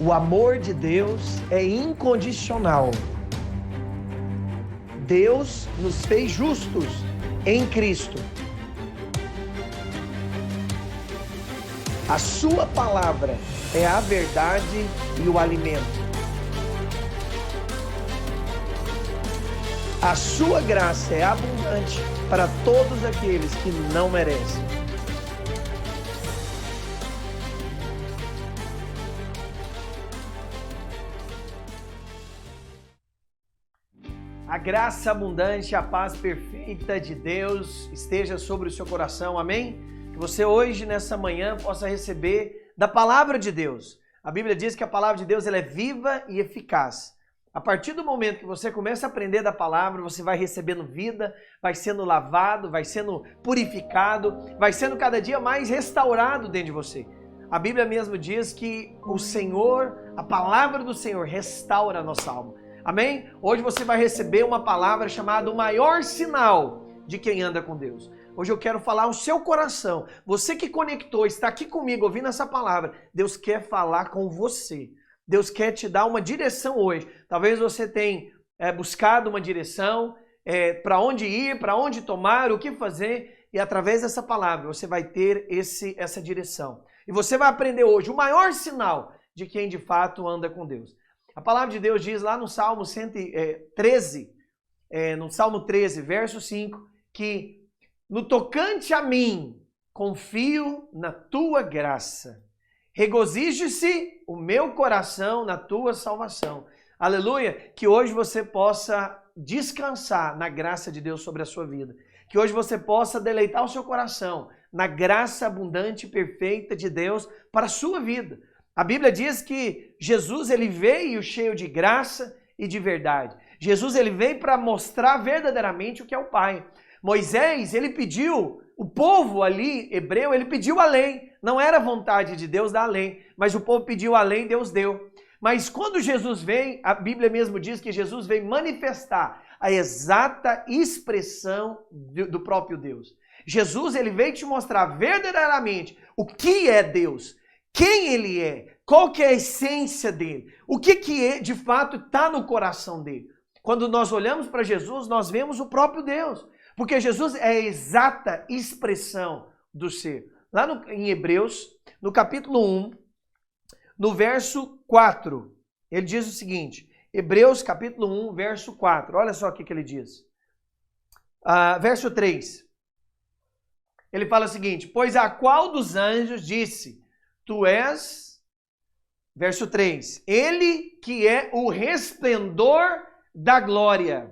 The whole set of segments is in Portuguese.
O amor de Deus é incondicional. Deus nos fez justos em Cristo. A sua palavra é a verdade e o alimento. A sua graça é abundante para todos aqueles que não merecem. A graça abundante, a paz perfeita de Deus esteja sobre o seu coração, amém? Que você hoje, nessa manhã, possa receber da palavra de Deus. A Bíblia diz que a palavra de Deus ela é viva e eficaz. A partir do momento que você começa a aprender da palavra, você vai recebendo vida, vai sendo lavado, vai sendo purificado, vai sendo cada dia mais restaurado dentro de você. A Bíblia mesmo diz que o Senhor, a palavra do Senhor restaura a nossa alma. Amém? Hoje você vai receber uma palavra chamada o maior sinal de quem anda com Deus. Hoje eu quero falar ao seu coração. Você que conectou, está aqui comigo ouvindo essa palavra. Deus quer falar com você. Deus quer te dar uma direção hoje. Talvez você tenha buscado uma direção, para onde ir, para onde tomar, o que fazer. E através dessa palavra você vai ter essa direção. E você vai aprender hoje o maior sinal de quem de fato anda com Deus. A palavra de Deus diz lá no Salmo 113, no Salmo 13, verso 5, que no tocante a mim, confio na tua graça. Regozije-se o meu coração na tua salvação. Aleluia! Que hoje você possa descansar na graça de Deus sobre a sua vida. Que hoje você possa deleitar o seu coração na graça abundante e perfeita de Deus para a sua vida. A Bíblia diz que Jesus ele veio cheio de graça e de verdade. Jesus ele veio para mostrar verdadeiramente o que é o Pai. Moisés, ele pediu, o povo ali, hebreu, ele pediu a lei. Não era vontade de Deus dar a lei, mas o povo pediu a lei, Deus deu. Mas quando Jesus vem, a Bíblia mesmo diz que Jesus veio manifestar a exata expressão do próprio Deus. Jesus ele veio te mostrar verdadeiramente o que é Deus. Quem ele é, qual que é a essência dele, o que de fato está no coração dele. Quando nós olhamos para Jesus, nós vemos o próprio Deus, porque Jesus é a exata expressão do ser. Lá em Hebreus, no capítulo 1, no verso 4, ele diz o seguinte, Hebreus capítulo 1, verso 4, olha só o que ele diz. Verso 3, ele fala o seguinte, pois a qual dos anjos disse, tu és, verso 3, ele que é o resplendor da glória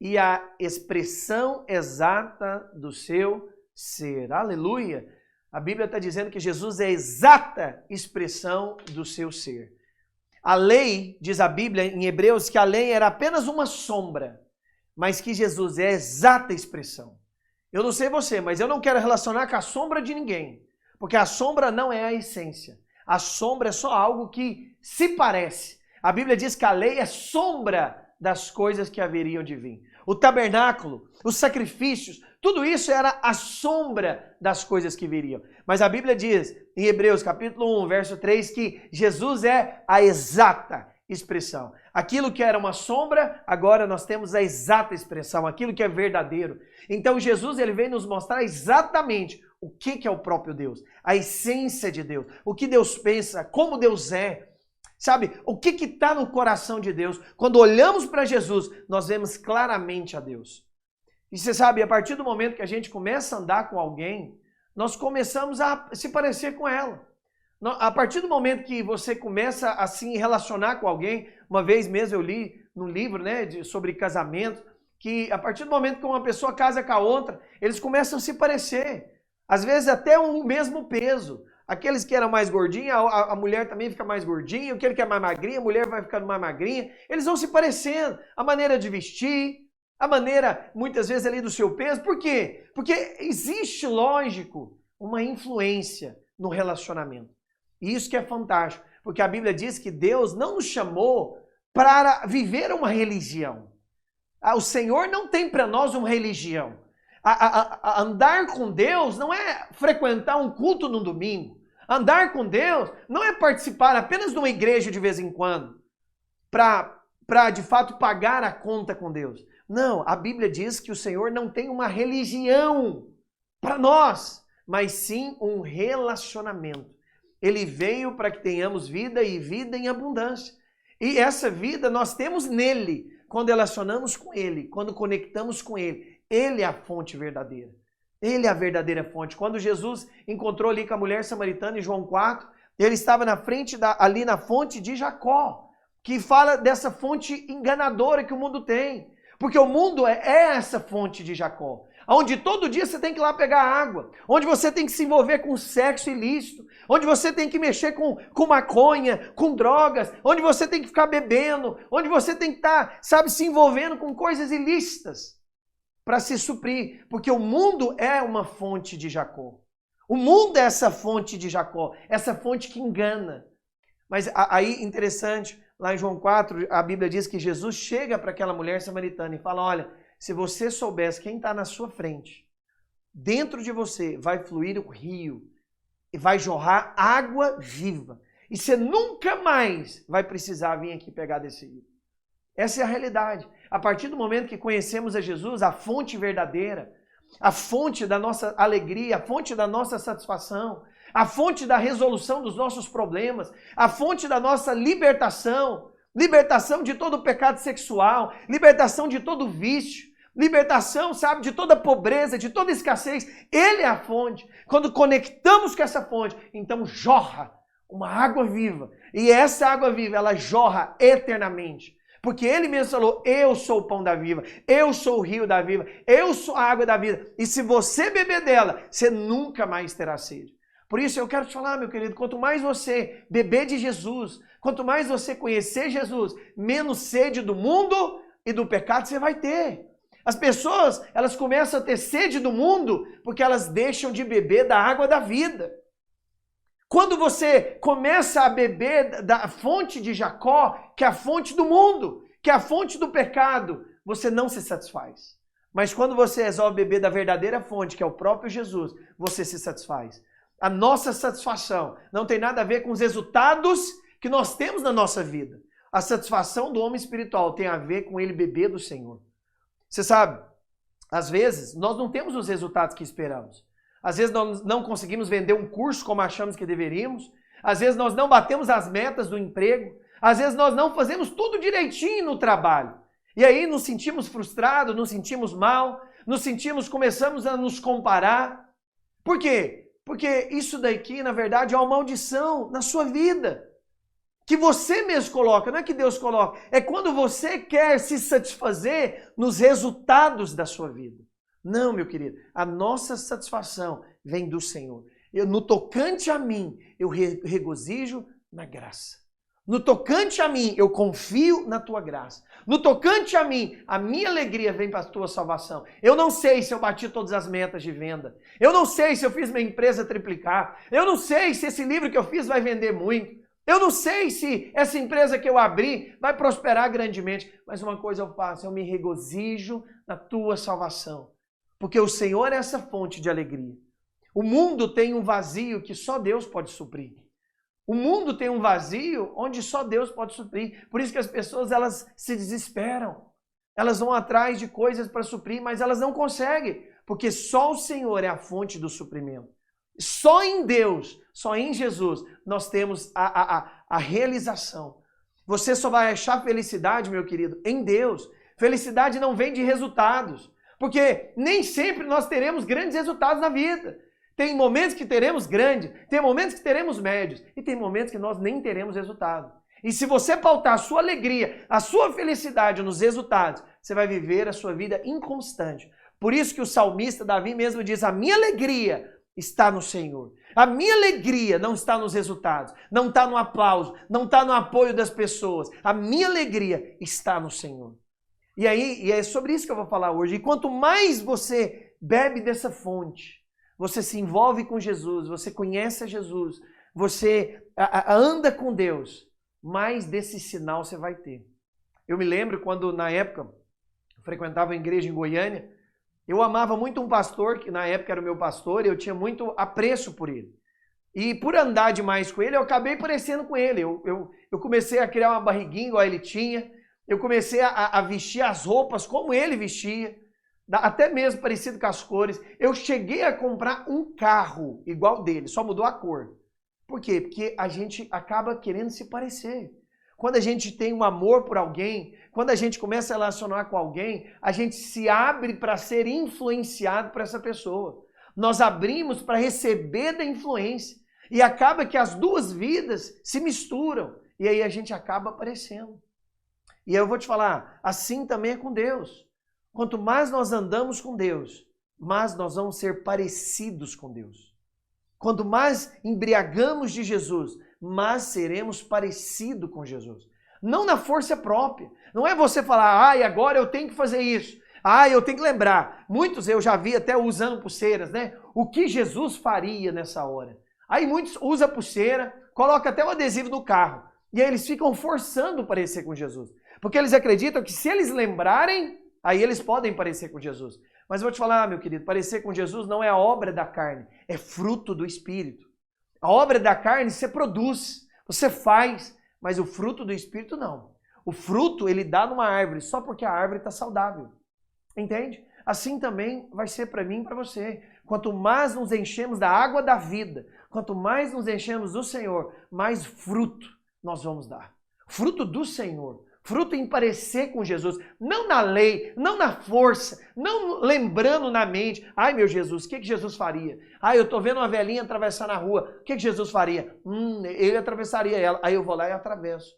e a expressão exata do seu ser. Aleluia! A Bíblia está dizendo que Jesus é a exata expressão do seu ser. A lei, diz a Bíblia em Hebreus, que a lei era apenas uma sombra, mas que Jesus é a exata expressão. Eu não sei você, mas eu não quero relacionar com a sombra de ninguém. Porque a sombra não é a essência. A sombra é só algo que se parece. A Bíblia diz que a lei é sombra das coisas que haveriam de vir. O tabernáculo, os sacrifícios, tudo isso era a sombra das coisas que viriam. Mas a Bíblia diz, em Hebreus capítulo 1, verso 3, que Jesus é a exata expressão. Aquilo que era uma sombra, agora nós temos a exata expressão, aquilo que é verdadeiro. Então Jesus ele veio nos mostrar exatamente o que é o próprio Deus, a essência de Deus, o que Deus pensa, como Deus é. Sabe, o que está no coração de Deus? Quando olhamos para Jesus, nós vemos claramente a Deus. E você sabe, a partir do momento que a gente começa a andar com alguém, nós começamos a se parecer com ela. A partir do momento que você começa a se relacionar com alguém, uma vez mesmo eu li num livro sobre casamento, que a partir do momento que uma pessoa casa com a outra, eles começam a se parecer. Às vezes até o mesmo peso. Aqueles que eram mais gordinhos, a mulher também fica mais gordinha. Aquele que é mais magrinha, a mulher vai ficando mais magrinha. Eles vão se parecendo. A maneira de vestir, a maneira, muitas vezes, ali do seu peso. Por quê? Porque existe, lógico, uma influência no relacionamento. E isso que é fantástico. Porque a Bíblia diz que Deus não nos chamou para viver uma religião. O Senhor não tem para nós uma religião. Andar com Deus não é frequentar um culto no domingo. Andar com Deus não é participar apenas de uma igreja de vez em quando, para de fato pagar a conta com Deus. Não, a Bíblia diz que o Senhor não tem uma religião para nós, mas sim um relacionamento. Ele veio para que tenhamos vida e vida em abundância. E essa vida nós temos nele, quando relacionamos com ele, quando conectamos com ele. Ele é a fonte verdadeira. Ele é a verdadeira fonte. Quando Jesus encontrou ali com a mulher samaritana em João 4, ele estava na frente, ali na fonte de Jacó, que fala dessa fonte enganadora que o mundo tem. Porque o mundo é essa fonte de Jacó, onde todo dia você tem que ir lá pegar água, onde você tem que se envolver com sexo ilícito, onde você tem que mexer com maconha, com drogas, onde você tem que ficar bebendo, onde você tem que estar, se envolvendo com coisas ilícitas para se suprir, porque o mundo é uma fonte de Jacó. O mundo é essa fonte de Jacó, essa fonte que engana. Mas aí, interessante, lá em João 4, a Bíblia diz que Jesus chega para aquela mulher samaritana e fala, olha, se você soubesse quem está na sua frente, dentro de você vai fluir o rio e vai jorrar água viva. E você nunca mais vai precisar vir aqui pegar desse rio. Essa é a realidade. A partir do momento que conhecemos a Jesus, a fonte verdadeira, a fonte da nossa alegria, a fonte da nossa satisfação, a fonte da resolução dos nossos problemas, a fonte da nossa libertação, libertação de todo o pecado sexual, libertação de todo vício, libertação, de toda pobreza, de toda escassez. Ele é a fonte. Quando conectamos com essa fonte, então jorra uma água viva. E essa água viva, ela jorra eternamente. Porque ele mesmo falou, eu sou o pão da vida, eu sou o rio da vida, eu sou a água da vida. E se você beber dela, você nunca mais terá sede. Por isso eu quero te falar, meu querido, quanto mais você beber de Jesus, quanto mais você conhecer Jesus, menos sede do mundo e do pecado você vai ter. As pessoas, elas começam a ter sede do mundo porque elas deixam de beber da água da vida. Quando você começa a beber da fonte de Jacó, que é a fonte do mundo, que é a fonte do pecado, você não se satisfaz. Mas quando você resolve beber da verdadeira fonte, que é o próprio Jesus, você se satisfaz. A nossa satisfação não tem nada a ver com os resultados que nós temos na nossa vida. A satisfação do homem espiritual tem a ver com ele beber do Senhor. Você sabe, às vezes nós não temos os resultados que esperamos. Às vezes nós não conseguimos vender um curso como achamos que deveríamos. Às vezes nós não batemos as metas do emprego. Às vezes nós não fazemos tudo direitinho no trabalho. E aí nos sentimos frustrados, nos sentimos mal, começamos a nos comparar. Por quê? Porque isso daqui, na verdade, é uma maldição na sua vida. Que você mesmo coloca, não é que Deus coloca. É quando você quer se satisfazer nos resultados da sua vida. Não, meu querido, a nossa satisfação vem do Senhor. No tocante a mim, eu regozijo na graça. No tocante a mim, eu confio na tua graça. No tocante a mim, a minha alegria vem para a tua salvação. Eu não sei se eu bati todas as metas de venda. Eu não sei se eu fiz minha empresa triplicar. Eu não sei se esse livro que eu fiz vai vender muito. Eu não sei se essa empresa que eu abri vai prosperar grandemente. Mas uma coisa eu faço, eu me regozijo na tua salvação. Porque o Senhor é essa fonte de alegria. O mundo tem um vazio que só Deus pode suprir. O mundo tem um vazio onde só Deus pode suprir. Por isso que as pessoas elas se desesperam. Elas vão atrás de coisas para suprir, mas elas não conseguem. Porque só o Senhor é a fonte do suprimento. Só em Deus, só em Jesus, nós temos a realização. Você só vai achar felicidade, meu querido, em Deus. Felicidade não vem de resultados. Porque nem sempre nós teremos grandes resultados na vida. Tem momentos que teremos grandes, tem momentos que teremos médios e tem momentos que nós nem teremos resultado. E se você pautar a sua alegria, a sua felicidade nos resultados, você vai viver a sua vida inconstante. Por isso que o salmista Davi mesmo diz, a minha alegria está no Senhor. A minha alegria não está nos resultados, não está no aplauso, não está no apoio das pessoas. A minha alegria está no Senhor. E é sobre isso que eu vou falar hoje. E quanto mais você bebe dessa fonte, você se envolve com Jesus, você conhece a Jesus, você anda com Deus, mais desse sinal você vai ter. Eu me lembro quando, na época, eu frequentava a igreja em Goiânia, eu amava muito um pastor, que na época era o meu pastor, e eu tinha muito apreço por ele. E por andar demais com ele, eu acabei parecendo com ele. Eu comecei a criar uma barriguinha igual ele tinha. Eu comecei a vestir as roupas como ele vestia. Até mesmo parecido com as cores. Eu cheguei a comprar um carro igual dele, só mudou a cor. Por quê? Porque a gente acaba querendo se parecer. Quando a gente tem um amor por alguém, quando a gente começa a relacionar com alguém, a gente se abre para ser influenciado por essa pessoa. Nós abrimos para receber da influência. E acaba que as duas vidas se misturam. E aí a gente acaba aparecendo. E eu vou te falar, assim também é com Deus. Quanto mais nós andamos com Deus, mais nós vamos ser parecidos com Deus. Quanto mais embriagamos de Jesus, mais seremos parecidos com Jesus. Não na força própria. Não é você falar, agora eu tenho que fazer isso. Eu tenho que lembrar. Muitos eu já vi até usando pulseiras, né? O que Jesus faria nessa hora? Aí muitos usam pulseira, colocam até o adesivo no carro. E aí eles ficam forçando parecer com Jesus. Porque eles acreditam que se eles lembrarem, aí eles podem parecer com Jesus. Mas eu vou te falar, meu querido, parecer com Jesus não é a obra da carne, é fruto do Espírito. A obra da carne você produz, você faz, mas o fruto do Espírito não. O fruto ele dá numa árvore só porque a árvore está saudável. Entende? Assim também vai ser para mim e para você. Quanto mais nos enchemos da água da vida, quanto mais nos enchemos do Senhor, mais fruto nós vamos dar. Fruto do Senhor. Fruto em parecer com Jesus. Não na lei, não na força, não lembrando na mente. Ai, meu Jesus, o que Jesus faria? Eu estou vendo uma velhinha atravessar na rua. O que Jesus faria? Ele atravessaria ela. Aí eu vou lá e atravesso.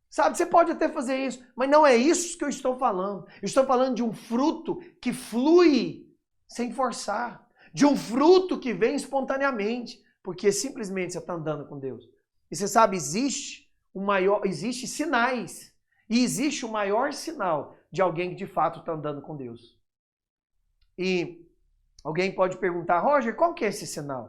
Sabe, você pode até fazer isso, mas não é isso que eu estou falando. Eu estou falando de um fruto que flui sem forçar. De um fruto que vem espontaneamente. Porque simplesmente você está andando com Deus. E você sabe, existe sinais. E existe o maior sinal de alguém que de fato está andando com Deus. E alguém pode perguntar, Roger, qual que é esse sinal?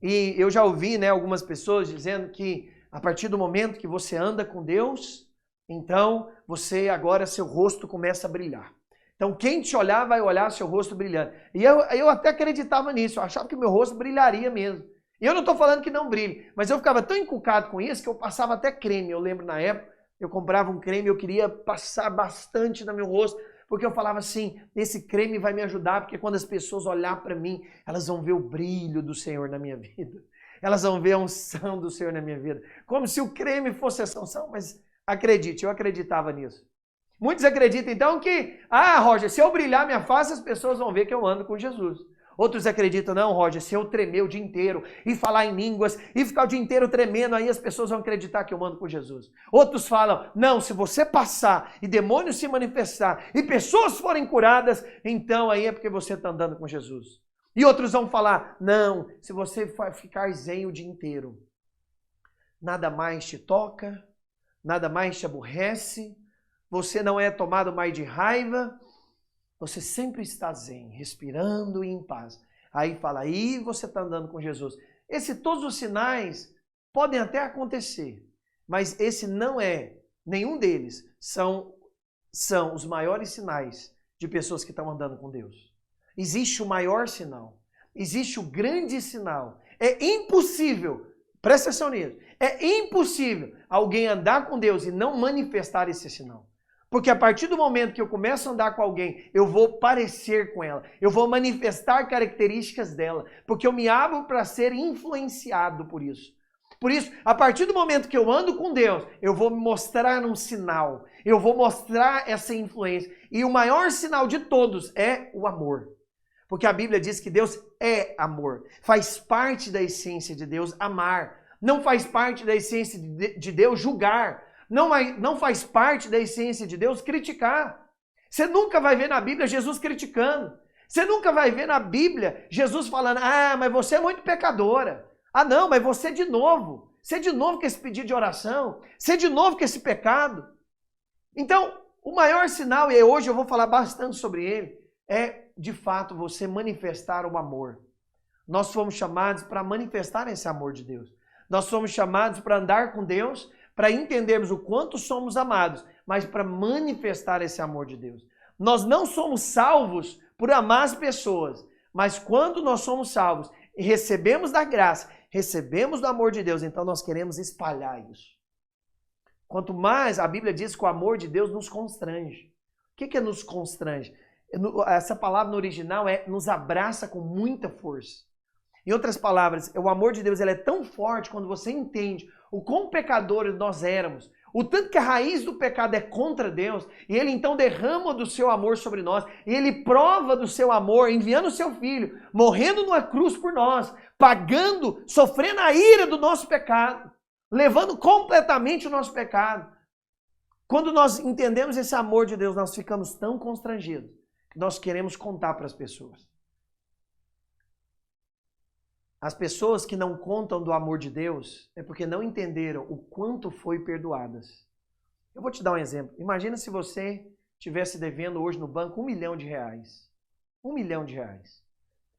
E eu já ouvi algumas pessoas dizendo que a partir do momento que você anda com Deus, então seu rosto começa a brilhar. Então quem te olhar vai olhar seu rosto brilhando. E eu até acreditava nisso, eu achava que meu rosto brilharia mesmo. E eu não estou falando que não brilhe, mas eu ficava tão encucado com isso que eu passava até creme. Eu lembro na época, eu comprava um creme, eu queria passar bastante no meu rosto, porque eu falava assim, esse creme vai me ajudar, porque quando as pessoas olharem para mim, elas vão ver o brilho do Senhor na minha vida. Elas vão ver a unção do Senhor na minha vida. Como se o creme fosse essa unção, mas acredite, eu acreditava nisso. Muitos acreditam então que, Roger, se eu brilhar minha face, as pessoas vão ver que eu ando com Jesus. Outros acreditam, não, Roger, se eu tremer o dia inteiro e falar em línguas e ficar o dia inteiro tremendo, aí as pessoas vão acreditar que eu ando com Jesus. Outros falam, não, se você passar e demônios se manifestar e pessoas forem curadas, então aí é porque você está andando com Jesus. E outros vão falar, não, se você ficar zen o dia inteiro, nada mais te toca, nada mais te aborrece, você não é tomado mais de raiva, você sempre está zen, respirando e em paz. Aí fala, aí você está andando com Jesus. Todos os sinais podem até acontecer, mas esse não é, nenhum deles são os maiores sinais de pessoas que estão andando com Deus. Existe o maior sinal, existe o grande sinal. É impossível, presta atenção nisso, é impossível alguém andar com Deus e não manifestar esse sinal. Porque a partir do momento que eu começo a andar com alguém, eu vou parecer com ela, eu vou manifestar características dela, porque eu me abro para ser influenciado por isso. Por isso, a partir do momento que eu ando com Deus, eu vou mostrar um sinal, eu vou mostrar essa influência. E o maior sinal de todos é o amor. Porque a Bíblia diz que Deus é amor, faz parte da essência de Deus amar, não faz parte da essência de Deus julgar. Não faz parte da essência de Deus criticar. Você nunca vai ver na Bíblia Jesus criticando. Você nunca vai ver na Bíblia Jesus falando, mas você é muito pecadora. Não, mas você de novo. Você de novo com esse pedido de oração. Você de novo com esse pecado. Então, o maior sinal, e hoje eu vou falar bastante sobre ele, é de fato você manifestar o amor. Nós fomos chamados para manifestar esse amor de Deus. Nós fomos chamados para andar com Deus, para entendermos o quanto somos amados, mas para manifestar esse amor de Deus. Nós não somos salvos por amar as pessoas, mas quando nós somos salvos e recebemos da graça, recebemos do amor de Deus, então nós queremos espalhar isso. Quanto mais, a Bíblia diz que o amor de Deus nos constrange. O que é nos constrange? Essa palavra no original é nos abraça com muita força. Em outras palavras, o amor de Deus ele é tão forte quando você entende o quão pecadores nós éramos, o tanto que a raiz do pecado é contra Deus, e Ele então derrama do seu amor sobre nós, e Ele prova do seu amor, enviando o seu Filho, morrendo numa cruz por nós, pagando, sofrendo a ira do nosso pecado, levando completamente o nosso pecado. Quando nós entendemos esse amor de Deus, nós ficamos tão constrangidos, que nós queremos contar para as pessoas. As pessoas que não contam do amor de Deus é porque não entenderam o quanto foi perdoadas. Eu vou te dar um exemplo. Imagina se você estivesse devendo hoje no banco R$1 milhão. R$1 milhão.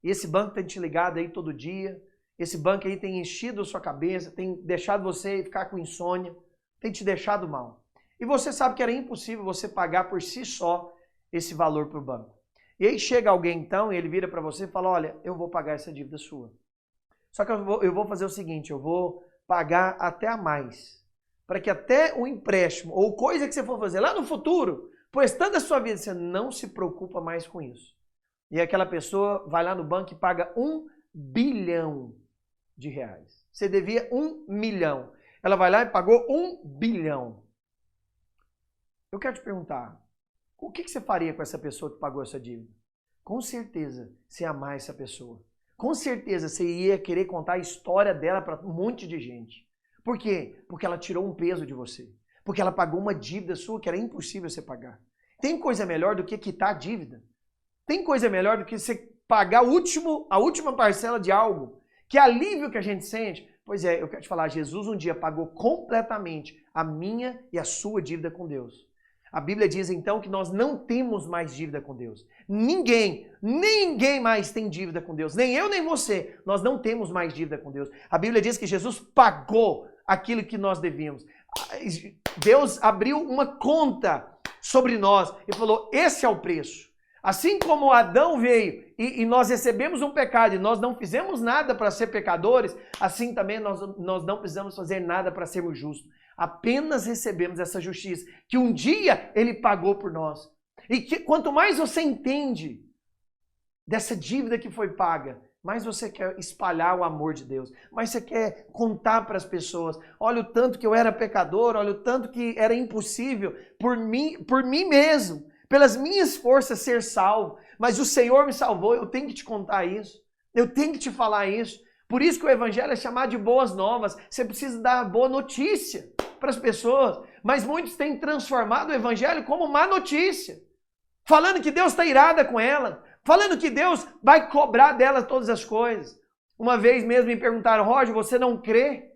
E esse banco tem te ligado aí todo dia. Esse banco aí tem enchido a sua cabeça, tem deixado você ficar com insônia, tem te deixado mal. E você sabe que era impossível você pagar por si só esse valor para o banco. E aí chega alguém então e ele vira para você e fala, olha, eu vou pagar essa dívida sua. Só que eu vou fazer o seguinte, eu vou pagar até a mais. Para que até o empréstimo ou coisa que você for fazer lá no futuro, prestando a sua vida, você não se preocupa mais com isso. E aquela pessoa vai lá no banco e paga R$1 bilhão. Você devia 1 milhão. Ela vai lá e pagou 1 bilhão. Eu quero te perguntar, o que você faria com essa pessoa que pagou essa dívida? Com certeza, você ia amar essa pessoa. Com certeza você ia querer contar a história dela para um monte de gente. Por quê? Porque ela tirou um peso de você. Porque ela pagou uma dívida sua que era impossível você pagar. Tem coisa melhor do que quitar a dívida? Tem coisa melhor do que você pagar a última parcela de algo? Que alívio que a gente sente? Pois é, eu quero te falar, Jesus um dia pagou completamente a minha e a sua dívida com Deus. A Bíblia diz então que nós não temos mais dívida com Deus. Ninguém mais tem dívida com Deus. Nem eu, nem você. Nós não temos mais dívida com Deus. A Bíblia diz que Jesus pagou aquilo que nós devíamos. Deus abriu uma conta sobre nós e falou, esse é o preço. Assim como Adão veio e nós recebemos um pecado e nós não fizemos nada para ser pecadores, assim também nós não precisamos fazer nada para sermos justos. Apenas recebemos essa justiça que um dia Ele pagou por nós. E que quanto mais você entende dessa dívida que foi paga, mais você quer espalhar o amor de Deus, mais você quer contar para as pessoas, olha o tanto que eu era pecador, olha o tanto que era impossível por mim mesmo, pelas minhas forças ser salvo, mas o Senhor me salvou, eu tenho que te contar isso, eu tenho que te falar isso. Por isso que o Evangelho é chamado de boas novas, você precisa dar boa notícia para as pessoas, mas muitos têm transformado o Evangelho como má notícia, falando que Deus está irada com ela, falando que Deus vai cobrar dela todas as coisas. Uma vez mesmo me perguntaram, Roger, você não crê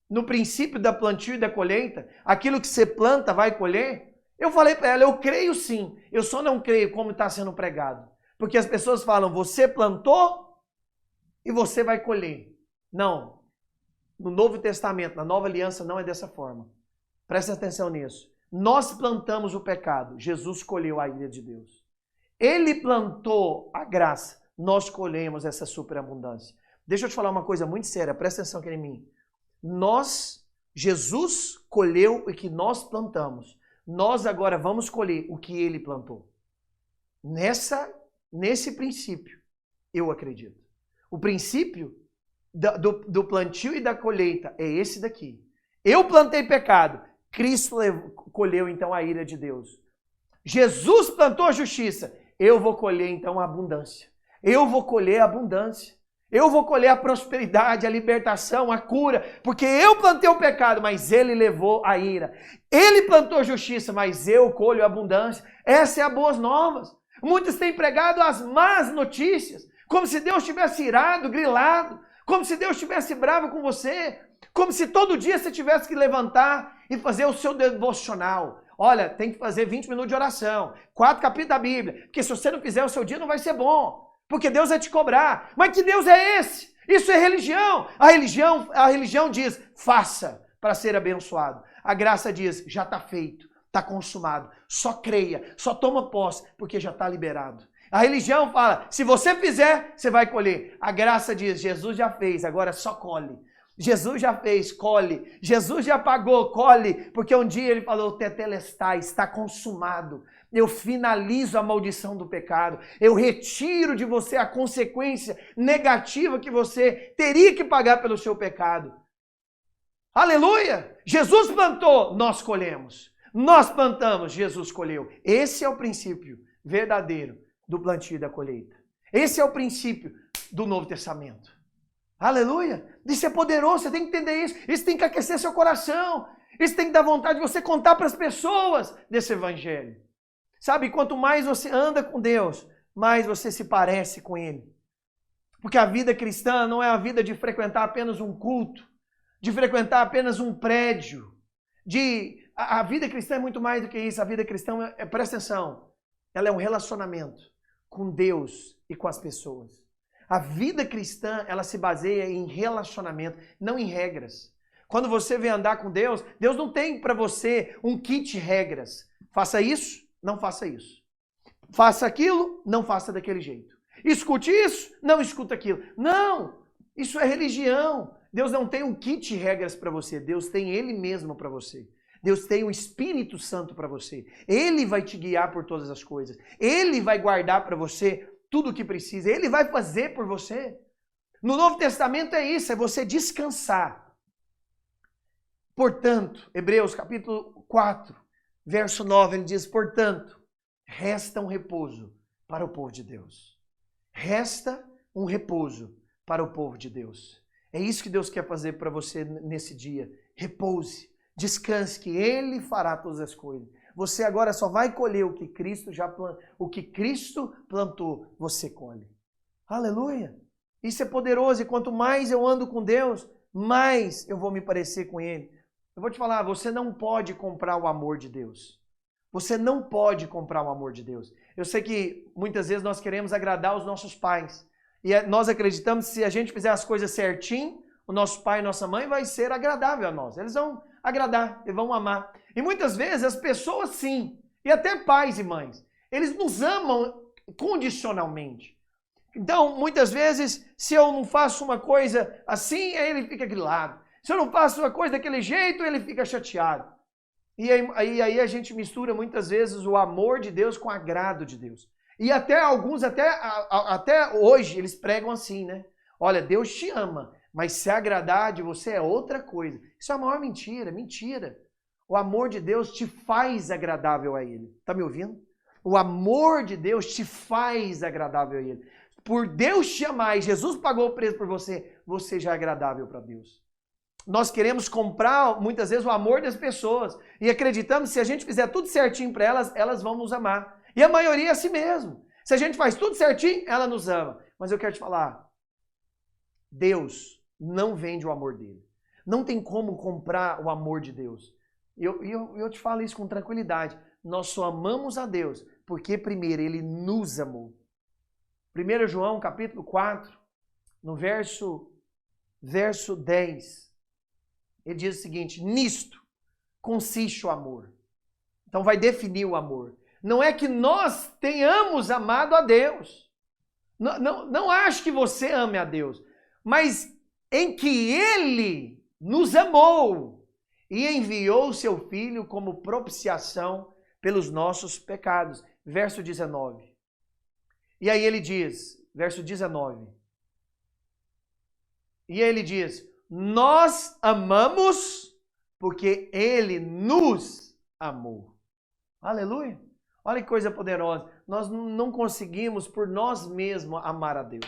no princípio da plantio e da colheita? Aquilo que você planta vai colher? Eu falei para ela, eu creio sim, eu só não creio como está sendo pregado. Porque as pessoas falam, você plantou e você vai colher. Não, no Novo Testamento, na Nova Aliança não é dessa forma. Presta atenção nisso. Nós plantamos o pecado, Jesus colheu a ira de Deus. Ele plantou a graça, nós colhemos essa superabundância. Deixa eu te falar uma coisa muito séria, presta atenção aqui em mim. Jesus colheu o que nós plantamos. Nós agora vamos colher o que Ele plantou. Nesse princípio, eu acredito. O princípio do plantio e da colheita é esse daqui. Eu plantei pecado, Cristo colheu então a ira de Deus. Jesus plantou a justiça, eu vou colher então a abundância. Eu vou colher a abundância. Eu vou colher a prosperidade, a libertação, a cura, porque eu plantei o pecado, mas Ele levou a ira. Ele plantou a justiça, mas eu colho a abundância. Essa é a boas novas. Muitos têm pregado as más notícias, como se Deus tivesse irado, grilado, como se Deus estivesse bravo com você, como se todo dia você tivesse que levantar e fazer o seu devocional. Olha, tem que fazer 20 minutos de oração, 4 capítulos da Bíblia, porque se você não fizer, o seu dia não vai ser bom. Porque Deus vai te cobrar. Mas que Deus é esse? Isso é religião. A religião diz, faça para ser abençoado. A graça diz, já está feito, está consumado. Só creia, só toma posse, porque já está liberado. A religião fala, se você fizer, você vai colher. A graça diz, Jesus já fez, agora só colhe. Jesus já fez, colhe. Jesus já pagou, colhe. Porque um dia ele falou, tetelestai, está consumado. Eu finalizo a maldição do pecado. Eu retiro de você a consequência negativa que você teria que pagar pelo seu pecado. Aleluia! Jesus plantou, nós colhemos. Nós plantamos, Jesus colheu. Esse é o princípio verdadeiro do plantio e da colheita. Esse é o princípio do Novo Testamento. Aleluia! Isso é poderoso, você tem que entender isso. Isso tem que aquecer seu coração. Isso tem que dar vontade de você contar para as pessoas desse evangelho. Sabe, quanto mais você anda com Deus, mais você se parece com Ele. Porque a vida cristã não é a vida de frequentar apenas um culto, de frequentar apenas um prédio. A vida cristã é muito mais do que isso. A vida cristã presta atenção, ela é um relacionamento com Deus e com as pessoas. A vida cristã, ela se baseia em relacionamento, não em regras. Quando você vem andar com Deus, Deus não tem para você um kit regras. Faça isso, não faça isso. Faça aquilo, não faça daquele jeito. Escute isso, não escuta aquilo. Não, isso é religião. Deus não tem um kit regras para você. Deus tem Ele mesmo para você. Deus tem o Espírito Santo para você. Ele vai te guiar por todas as coisas. Ele vai guardar para você tudo o que precisa. Ele vai fazer por você. No Novo Testamento é isso, é você descansar. Portanto, Hebreus capítulo 4, verso 9, ele diz, portanto, resta um repouso para o povo de Deus. Resta um repouso para o povo de Deus. É isso que Deus quer fazer para você nesse dia. Repouse, descanse, que Ele fará todas as coisas. Você agora só vai colher o que Cristo plantou, você colhe. Aleluia! Isso é poderoso e quanto mais eu ando com Deus, mais eu vou me parecer com Ele. Eu vou te falar, você não pode comprar o amor de Deus. Você não pode comprar o amor de Deus. Eu sei que muitas vezes nós queremos agradar os nossos pais. E nós acreditamos que se a gente fizer as coisas certinho, o nosso pai e nossa mãe vai ser agradável a nós. Eles vão agradar, eles vão amar. E muitas vezes as pessoas sim, e até pais e mães, eles nos amam condicionalmente. Então, muitas vezes, se eu não faço uma coisa assim, aí ele fica grilado. Se eu não faço uma coisa daquele jeito, ele fica chateado. E aí a gente mistura muitas vezes o amor de Deus com o agrado de Deus. E até alguns, até hoje, eles pregam assim, né? Olha, Deus te ama, mas se agradar de você é outra coisa. Isso é a maior mentira, mentira. O amor de Deus te faz agradável a Ele. Tá me ouvindo? O amor de Deus te faz agradável a Ele. Por Deus te amar e Jesus pagou o preço por você, você já é agradável para Deus. Nós queremos comprar, muitas vezes, o amor das pessoas. E acreditamos que se a gente fizer tudo certinho para elas, elas vão nos amar. E a maioria é assim mesmo. Se a gente faz tudo certinho, ela nos ama. Mas eu quero te falar, Deus não vende o amor dele. Não tem como comprar o amor de Deus. Eu te falo isso com tranquilidade. Nós só amamos a Deus porque primeiro Ele nos amou. 1 João capítulo 4, no verso 10, ele diz o seguinte, nisto consiste o amor. Então vai definir o amor. Não é que nós tenhamos amado a Deus. Não acho que você ame a Deus. Mas em que Ele nos amou e enviou o seu Filho como propiciação pelos nossos pecados. Verso 19. E aí ele diz, verso 19. E ele diz, nós amamos porque Ele nos amou. Aleluia. Olha que coisa poderosa. Nós não conseguimos por nós mesmos amar a Deus.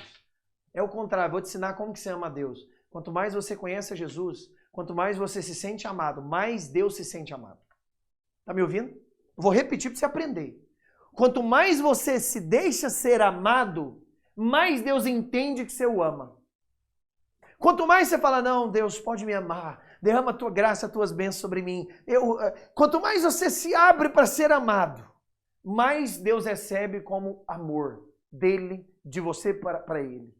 É o contrário, vou te ensinar como que você ama a Deus. Quanto mais você conhece Jesus, quanto mais você se sente amado, mais Deus se sente amado. Tá me ouvindo? Vou repetir para você aprender. Quanto mais você se deixa ser amado, mais Deus entende que você o ama. Quanto mais você fala, não, Deus pode me amar, derrama a tua graça, as tuas bênçãos sobre mim. Quanto mais você se abre para ser amado, mais Deus recebe como amor dele, de você para ele.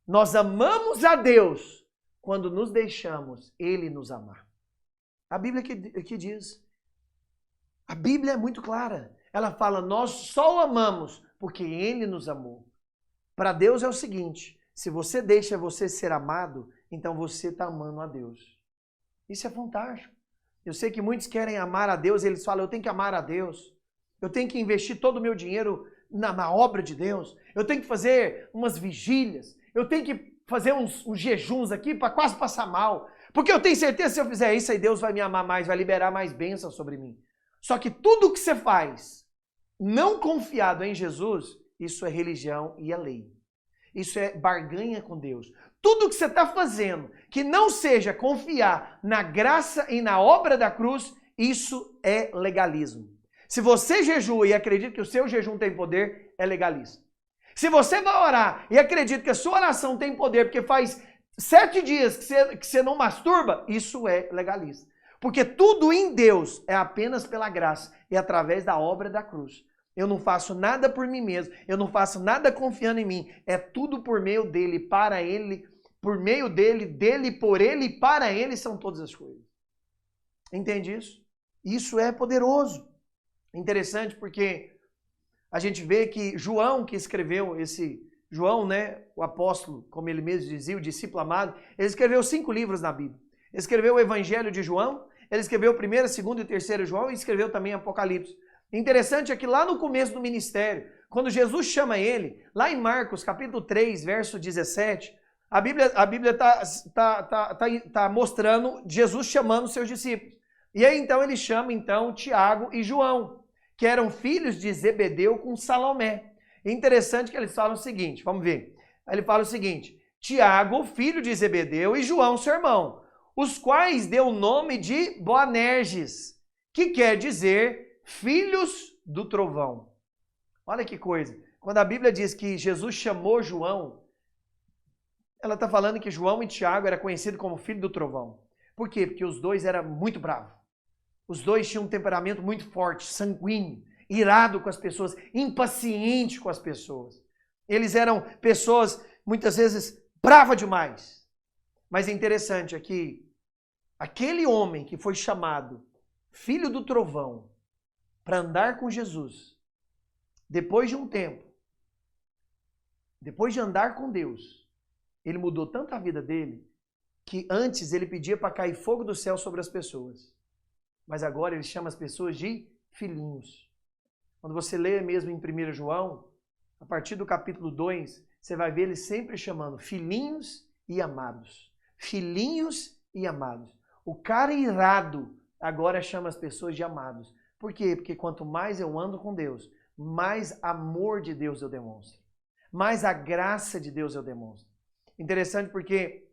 Nós amamos a Deus quando nos deixamos Ele nos amar. A Bíblia que diz. A Bíblia é muito clara. Ela fala, nós só o amamos porque Ele nos amou. Para Deus é o seguinte, se você deixa você ser amado, então você está amando a Deus. Isso é fantástico. Eu sei que muitos querem amar a Deus, eles falam, eu tenho que amar a Deus, eu tenho que investir todo o meu dinheiro na obra de Deus, eu tenho que fazer umas vigílias, eu tenho que fazer uns jejuns aqui para quase passar mal, porque eu tenho certeza que se eu fizer isso, aí Deus vai me amar mais, vai liberar mais bênçãos sobre mim. Só que tudo que você faz, não confiado em Jesus, isso é religião e é lei. Isso é barganha com Deus. Tudo que você está fazendo que não seja confiar na graça e na obra da cruz, isso é legalismo. Se você jejua e acredita que o seu jejum tem poder, é legalismo. Se você vai orar e acredita que a sua oração tem poder porque faz 7 dias que você não masturba, isso é legalismo. Porque tudo em Deus é apenas pela graça e através da obra da cruz. Eu não faço nada por mim mesmo, eu não faço nada confiando em mim. É tudo por meio dele, para ele, por meio dele, dele, por ele e para ele são todas as coisas. Entende isso? Isso é poderoso. Interessante porque a gente vê que João, que escreveu João, né, o apóstolo, como ele mesmo dizia, o discípulo amado, ele escreveu 5 livros na Bíblia. Ele escreveu o Evangelho de João, ele escreveu o 1º, 2º e 3º João e escreveu também Apocalipse. Interessante é que lá no começo do ministério, quando Jesus chama ele, lá em Marcos, capítulo 3, verso 17, a Bíblia está mostrando Jesus chamando os seus discípulos. E aí então ele chama Tiago e João, que eram filhos de Zebedeu com Salomé. Interessante que eles falam o seguinte, vamos ver. Ele fala o seguinte, Tiago, filho de Zebedeu, e João, seu irmão, os quais deu o nome de Boanerges, que quer dizer filhos do trovão. Olha que coisa. Quando a Bíblia diz que Jesus chamou João, ela está falando que João e Tiago eram conhecidos como filho do trovão. Por quê? Porque os dois eram muito bravos. Os dois tinham um temperamento muito forte, sanguíneo, irado com as pessoas, impaciente com as pessoas. Eles eram pessoas, muitas vezes, bravas demais. Mas é interessante aqui, aquele homem que foi chamado filho do trovão, para andar com Jesus, depois de um tempo, depois de andar com Deus, ele mudou tanto a vida dele, que antes ele pedia para cair fogo do céu sobre as pessoas. Mas agora ele chama as pessoas de filhinhos. Quando você lê mesmo em 1 João, a partir do capítulo 2, você vai ver ele sempre chamando filhinhos e amados. Filhinhos e amados. O cara irado agora chama as pessoas de amados. Por quê? Porque quanto mais eu ando com Deus, mais amor de Deus eu demonstro. Mais a graça de Deus eu demonstro. Interessante porque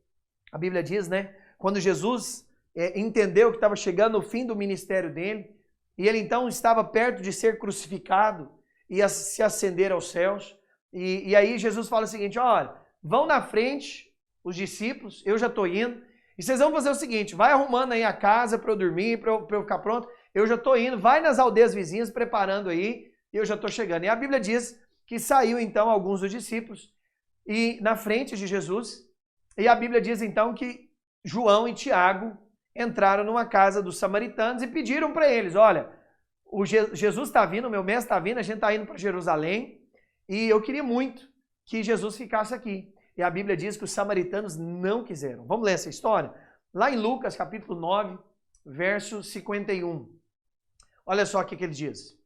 a Bíblia diz, né? Quando Jesus entendeu que estava chegando o fim do ministério dele, e ele então estava perto de ser crucificado, e se ascender aos céus, e aí Jesus fala o seguinte, olha, vão na frente os discípulos, eu já estou indo, e vocês vão fazer o seguinte, vai arrumando aí a casa para eu dormir, para eu ficar pronto, eu já estou indo, vai nas aldeias vizinhas preparando aí, e eu já estou chegando. E a Bíblia diz que saiu então alguns dos discípulos e na frente de Jesus, e a Bíblia diz então que João e Tiago entraram numa casa dos samaritanos e pediram para eles, olha, Jesus está vindo, o meu mestre está vindo, a gente está indo para Jerusalém, e eu queria muito que Jesus ficasse aqui. E a Bíblia diz que os samaritanos não quiseram. Vamos ler essa história? Lá em Lucas capítulo 9, verso 51. Olha só o que ele diz.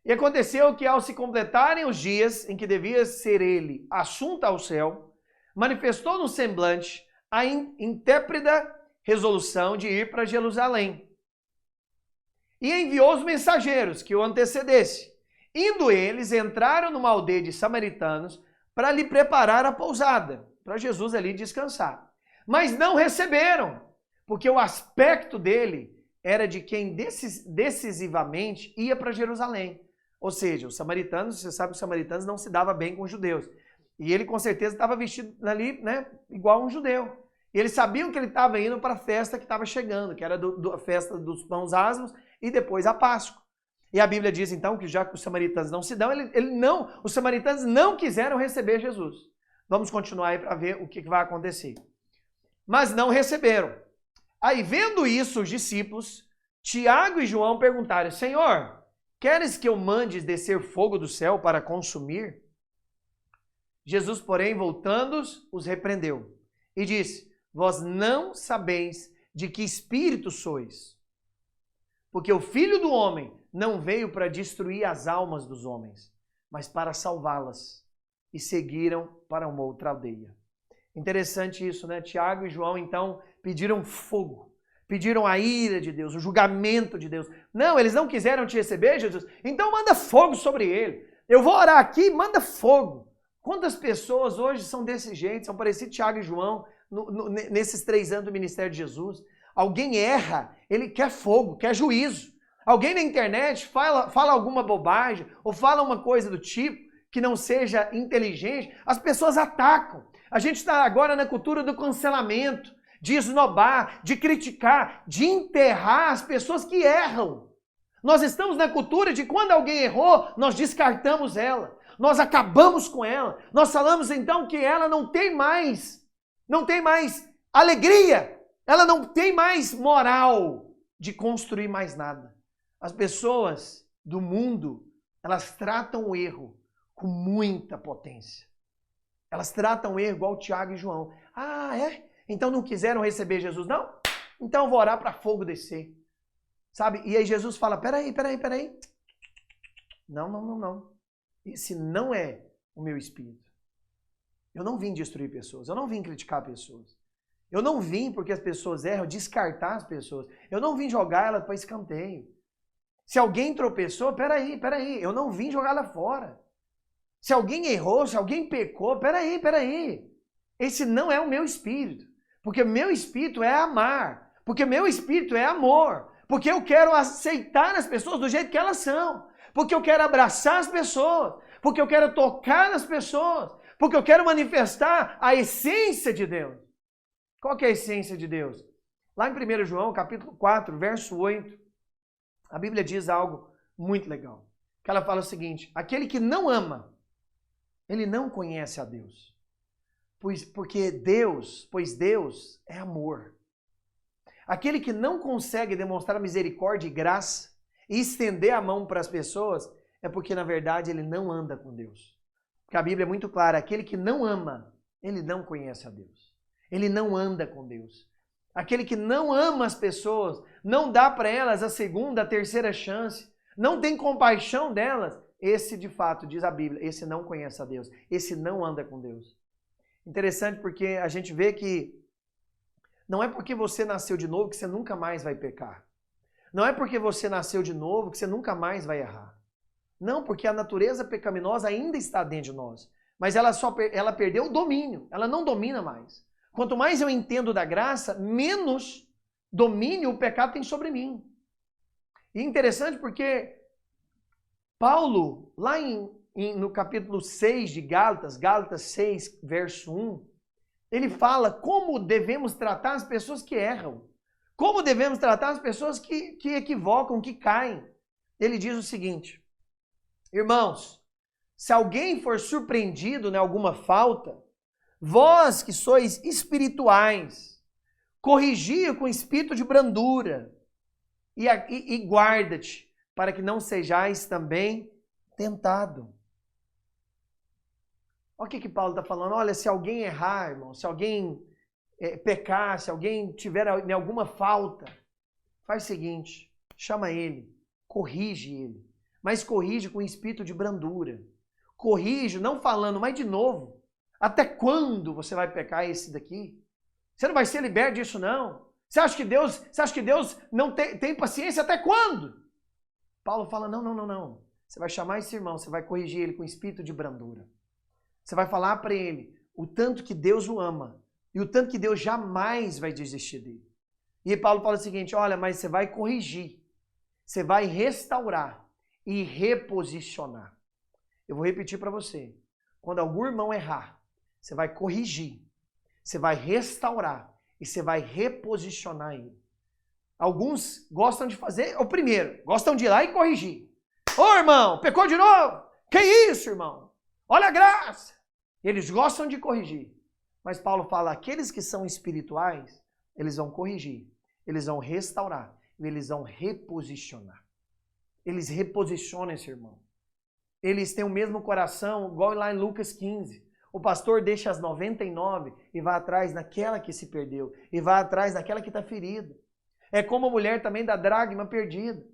E aconteceu que ao se completarem os dias em que devia ser ele assunto ao céu, manifestou no semblante a intrépida resolução de ir para Jerusalém. E enviou os mensageiros que o antecedesse. Indo eles, entraram numa aldeia de samaritanos para lhe preparar a pousada, para Jesus ali descansar. Mas não receberam, porque o aspecto dele era de quem decisivamente ia para Jerusalém. Ou seja, os samaritanos, você sabe que os samaritanos não se davam bem com os judeus. E ele com certeza estava vestido ali, né, igual um judeu. E eles sabiam que ele estava indo para a festa que estava chegando, que era a festa dos pães asmos e depois a Páscoa. E a Bíblia diz então que já que os samaritanos não se dão, os samaritanos não quiseram receber Jesus. Vamos continuar aí para ver o que vai acontecer. Mas não receberam. Aí, vendo isso, os discípulos, Tiago e João perguntaram, Senhor, queres que eu mande descer fogo do céu para consumir? Jesus, porém, voltando-os, os repreendeu e disse, vós não sabeis de que espírito sois, porque o Filho do Homem não veio para destruir as almas dos homens, mas para salvá-las. E seguiram para uma outra aldeia. Interessante isso, né? Tiago e João, então, pediram fogo. Pediram a ira de Deus, o julgamento de Deus. Não, eles não quiseram te receber, Jesus. Então manda fogo sobre ele. Eu vou orar aqui, manda fogo. Quantas pessoas hoje são desse jeito, são parecidos Tiago e João, nesses 3 anos do ministério de Jesus? Alguém erra, ele quer fogo, quer juízo. Alguém na internet fala alguma bobagem, ou fala uma coisa do tipo, que não seja inteligente, as pessoas atacam. A gente está agora na cultura do cancelamento, de esnobar, de criticar, de enterrar as pessoas que erram. Nós estamos na cultura de quando alguém errou, nós descartamos ela, nós acabamos com ela, nós falamos então que ela não tem mais alegria, ela não tem mais moral de construir mais nada. As pessoas do mundo, elas tratam o erro com muita potência. Elas tratam o erro igual Tiago e João. Ah, é? Então não quiseram receber Jesus, não? Então eu vou orar para fogo descer. Sabe? E aí Jesus fala, peraí. Não. Esse não é o meu espírito. Eu não vim destruir pessoas. Eu não vim criticar pessoas. Eu não vim, porque as pessoas erram, descartar as pessoas. Eu não vim jogar elas para escanteio. Se alguém tropeçou, peraí. Eu não vim jogar ela fora. Se alguém errou, se alguém pecou, peraí. Esse não é o meu espírito. Porque o meu espírito é amar. Porque o meu espírito é amor. Porque eu quero aceitar as pessoas do jeito que elas são. Porque eu quero abraçar as pessoas. Porque eu quero tocar nas pessoas. Porque eu quero manifestar a essência de Deus. Qual que é a essência de Deus? Lá em 1 João, capítulo 4, verso 8, a Bíblia diz algo muito legal. Que ela fala o seguinte, aquele que não ama, ele não conhece a Deus. Pois Deus é amor. Aquele que não consegue demonstrar misericórdia e graça e estender a mão para as pessoas é porque, na verdade, ele não anda com Deus. Porque a Bíblia é muito clara, aquele que não ama, ele não conhece a Deus. Ele não anda com Deus. Aquele que não ama as pessoas, não dá para elas a segunda, a terceira chance, não tem compaixão delas, esse de fato, diz a Bíblia, esse não conhece a Deus, esse não anda com Deus. Interessante porque a gente vê que não é porque você nasceu de novo que você nunca mais vai pecar. Não é porque você nasceu de novo que você nunca mais vai errar. Não, porque a natureza pecaminosa ainda está dentro de nós, mas ela perdeu o domínio, ela não domina mais. Quanto mais eu entendo da graça, menos domínio o pecado tem sobre mim. E interessante porque Paulo, lá no capítulo 6 de Gálatas 6, verso 1, ele fala como devemos tratar as pessoas que erram. Como devemos tratar as pessoas que equivocam, que caem. Ele diz o seguinte, irmãos, se alguém for surpreendido em alguma falta, vós que sois espirituais, corrigi-o com espírito de brandura e guarda-te, para que não sejais também tentado. Olha o que Paulo está falando. Olha, se alguém errar, irmão, se alguém pecar, se alguém tiver em alguma falta, faz o seguinte, chama ele, corrige ele, mas corrige com espírito de brandura. Corrige, não falando, mas de novo, até quando você vai pecar esse daqui? Você não vai ser liberto disso, não? Você acha que Deus não tem paciência até quando? Paulo fala, não. Você vai chamar esse irmão, você vai corrigir ele com espírito de brandura. Você vai falar para ele o tanto que Deus o ama e o tanto que Deus jamais vai desistir dele. E Paulo fala o seguinte, olha, mas você vai corrigir, você vai restaurar e reposicionar. Eu vou repetir para você. Quando algum irmão errar, você vai corrigir, você vai restaurar e você vai reposicionar ele. Alguns gostam de fazer o primeiro, gostam de ir lá e corrigir. Ô irmão, pecou de novo? Que isso, irmão? Olha a graça. Eles gostam de corrigir. Mas Paulo fala, aqueles que são espirituais, eles vão corrigir, eles vão restaurar e eles vão reposicionar. eles reposicionam esse irmão. Eles têm o mesmo coração, igual lá em Lucas 15. O pastor deixa as 99 e vai atrás daquela que se perdeu. E vai atrás daquela que está ferida. É como a mulher também da dracma perdida.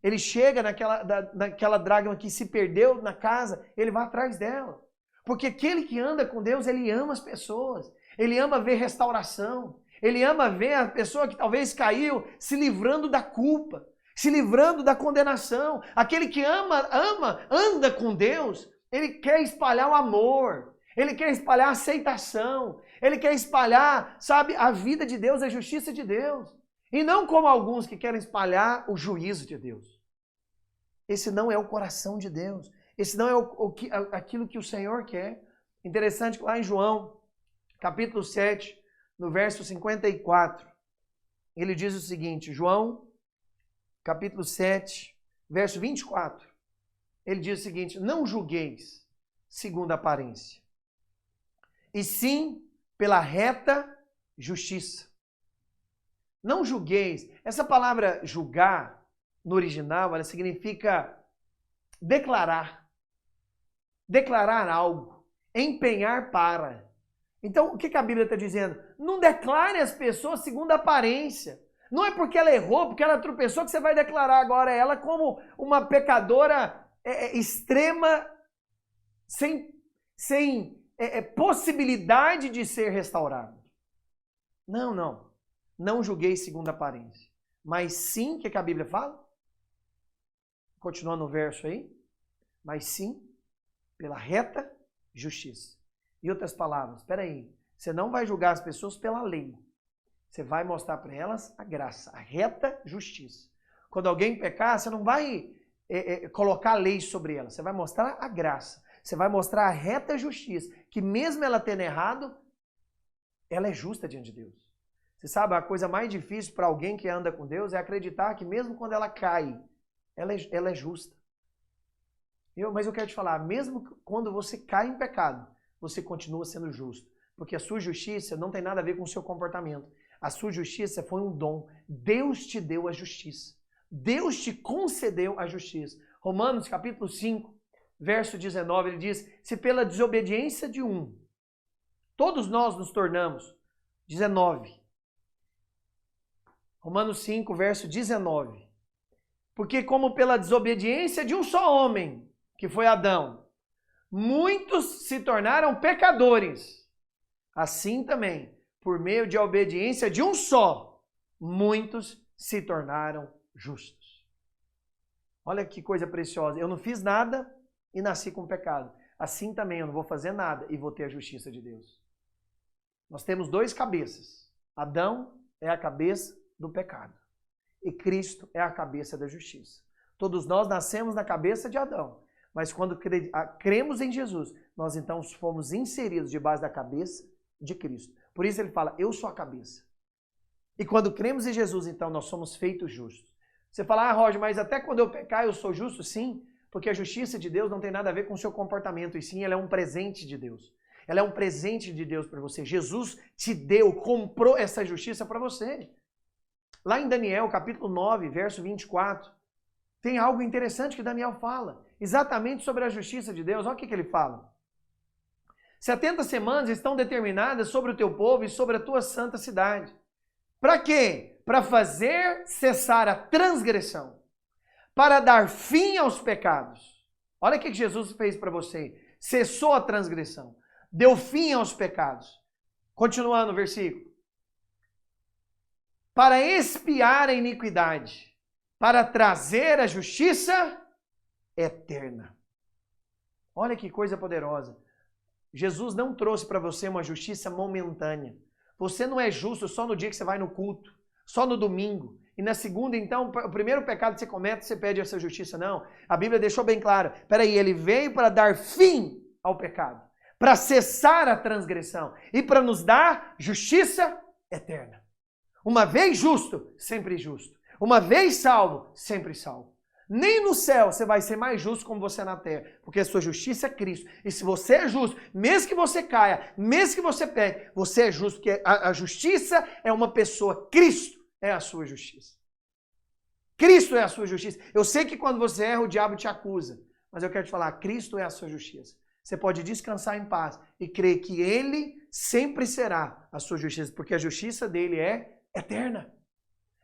Ele chega naquela dracma que se perdeu na casa, ele vai atrás dela. Porque aquele que anda com Deus, ele ama as pessoas. Ele ama ver restauração. Ele ama ver a pessoa que talvez caiu se livrando da culpa, se livrando da condenação. Aquele que anda com Deus, ele quer espalhar o amor. Ele quer espalhar a aceitação. Ele quer espalhar, sabe, a vida de Deus, a justiça de Deus. E não como alguns que querem espalhar o juízo de Deus. Esse não é o coração de Deus. Esse não é aquilo que o Senhor quer. Interessante que lá em João, capítulo 7, no verso 54, ele diz o seguinte, João, capítulo 7, verso 24, ele diz o seguinte, não julgueis segundo a aparência, e sim pela reta justiça. Não julgueis. Essa palavra julgar, no original, ela significa declarar. Declarar algo. Empenhar para. Então, o que a Bíblia está dizendo? Não declare as pessoas segundo a aparência. Não é porque ela errou, porque ela tropeçou, que você vai declarar agora ela como uma pecadora extrema, sem possibilidade de ser restaurada. Não, não. Não julguei segundo a aparência. Mas sim, o que a Bíblia fala? Continuando no verso aí. Mas sim, pela reta justiça. Em outras palavras, espera aí. Você não vai julgar as pessoas pela lei. Você vai mostrar para elas a graça, a reta justiça. Quando alguém pecar, você não vai colocar lei sobre ela. Você vai mostrar a graça. Você vai mostrar a reta justiça. Que mesmo ela tendo errado, ela é justa diante de Deus. Você sabe, a coisa mais difícil para alguém que anda com Deus é acreditar que mesmo quando ela cai, ela é justa. Mas eu quero te falar, mesmo quando você cai em pecado, você continua sendo justo. Porque a sua justiça não tem nada a ver com o seu comportamento. A sua justiça foi um dom. Deus te deu a justiça. Deus te concedeu a justiça. Romanos capítulo 5, verso 19, ele diz, se pela desobediência de um, todos nós nos tornamos, 19, Romanos 5, verso 19. Porque como pela desobediência de um só homem, que foi Adão, muitos se tornaram pecadores. Assim também, por meio de obediência de um só, muitos se tornaram justos. Olha que coisa preciosa. Eu não fiz nada e nasci com pecado. Assim também eu não vou fazer nada e vou ter a justiça de Deus. Nós temos dois cabeças. Adão é a cabeça do pecado. E Cristo é a cabeça da justiça. Todos nós nascemos na cabeça de Adão. Mas quando cremos em Jesus, nós então fomos inseridos debaixo da cabeça de Cristo. Por isso ele fala, eu sou a cabeça. E quando cremos em Jesus, então nós somos feitos justos. Você fala, Roger, mas até quando eu pecar eu sou justo? Sim, porque a justiça de Deus não tem nada a ver com o seu comportamento. E sim, ela é um presente de Deus. Ela é um presente de Deus para você. Jesus te deu, comprou essa justiça para você. Lá em Daniel, capítulo 9, verso 24, tem algo interessante que Daniel fala, exatamente sobre a justiça de Deus. Olha o que ele fala. 70 semanas estão determinadas sobre o teu povo e sobre a tua santa cidade. Para quê? Para fazer cessar a transgressão, para dar fim aos pecados. Olha o que Jesus fez para você. Cessou a transgressão, deu fim aos pecados. Continuando o versículo. Para expiar a iniquidade, para trazer a justiça eterna. Olha que coisa poderosa. Jesus não trouxe para você uma justiça momentânea. Você não é justo só no dia que você vai no culto, só no domingo. E na segunda, então, o primeiro pecado que você comete, você pede essa justiça. Não. A Bíblia deixou bem claro. Peraí, ele veio para dar fim ao pecado, para cessar a transgressão e para nos dar justiça eterna. Uma vez justo, sempre justo. Uma vez salvo, sempre salvo. Nem no céu você vai ser mais justo como você é na terra, porque a sua justiça é Cristo. E se você é justo, mesmo que você caia, mesmo que você peque, você é justo, porque a justiça é uma pessoa, Cristo é a sua justiça. Cristo é a sua justiça. Eu sei que quando você erra, o diabo te acusa. Mas eu quero te falar, Cristo é a sua justiça. Você pode descansar em paz e crer que Ele sempre será a sua justiça, porque a justiça dele é eterna.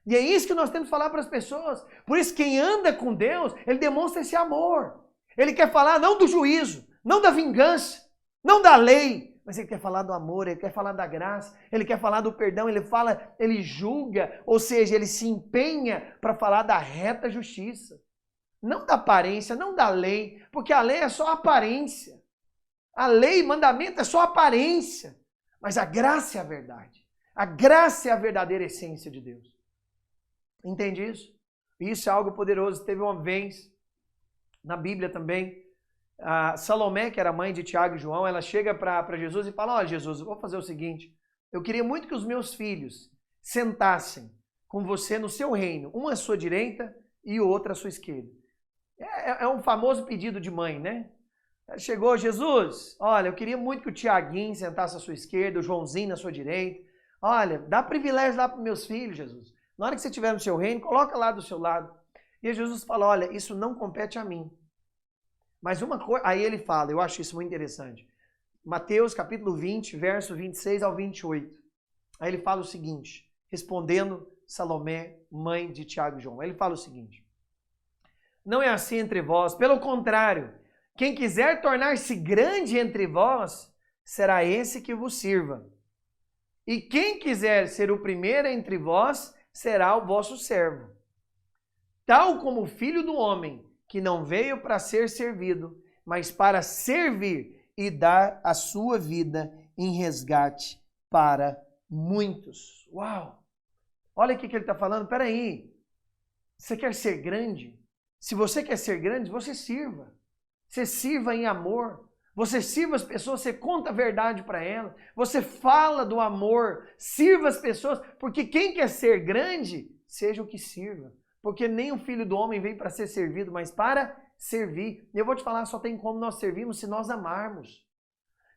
E é isso que nós temos que falar para as pessoas. Por isso, quem anda com Deus, ele demonstra esse amor. Ele quer falar não do juízo, não da vingança, não da lei, mas ele quer falar do amor, ele quer falar da graça, ele quer falar do perdão, ele julga, ou seja, ele se empenha para falar da reta justiça. Não da aparência, não da lei, porque a lei é só aparência. A lei, mandamento é só aparência. Mas a graça é a verdade. A graça é a verdadeira essência de Deus. Entende isso? Isso é algo poderoso. Teve uma vez, na Bíblia também, a Salomé, que era mãe de Tiago e João, ela chega para Jesus e fala, olha Jesus, eu vou fazer o seguinte, eu queria muito que os meus filhos sentassem com você no seu reino, uma à sua direita e o outro à sua esquerda. É um famoso pedido de mãe, né? Chegou Jesus, olha, eu queria muito que o Tiaguinho sentasse à sua esquerda, o Joãozinho na sua direita. Olha, dá privilégio lá para os meus filhos, Jesus. Na hora que você estiver no seu reino, coloca lá do seu lado. E Jesus fala, olha, isso não compete a mim. Mas uma coisa, aí ele fala, eu acho isso muito interessante. Mateus capítulo 20, verso 26 ao 28. Aí ele fala o seguinte, respondendo Salomé, mãe de Tiago e João. Ele fala o seguinte, não é assim entre vós, pelo contrário, quem quiser tornar-se grande entre vós, será esse que vos sirva. E quem quiser ser o primeiro entre vós, será o vosso servo. Tal como o Filho do Homem, que não veio para ser servido, mas para servir e dar a sua vida em resgate para muitos. Uau! Olha o que ele está falando. Peraí, você quer ser grande? Se você quer ser grande, você sirva. Você sirva em amor. Você sirva as pessoas, você conta a verdade para elas. Você fala do amor. Sirva as pessoas, porque quem quer ser grande, seja o que sirva. Porque nem o Filho do Homem veio para ser servido, mas para servir. E eu vou te falar, só tem como nós servirmos se nós amarmos.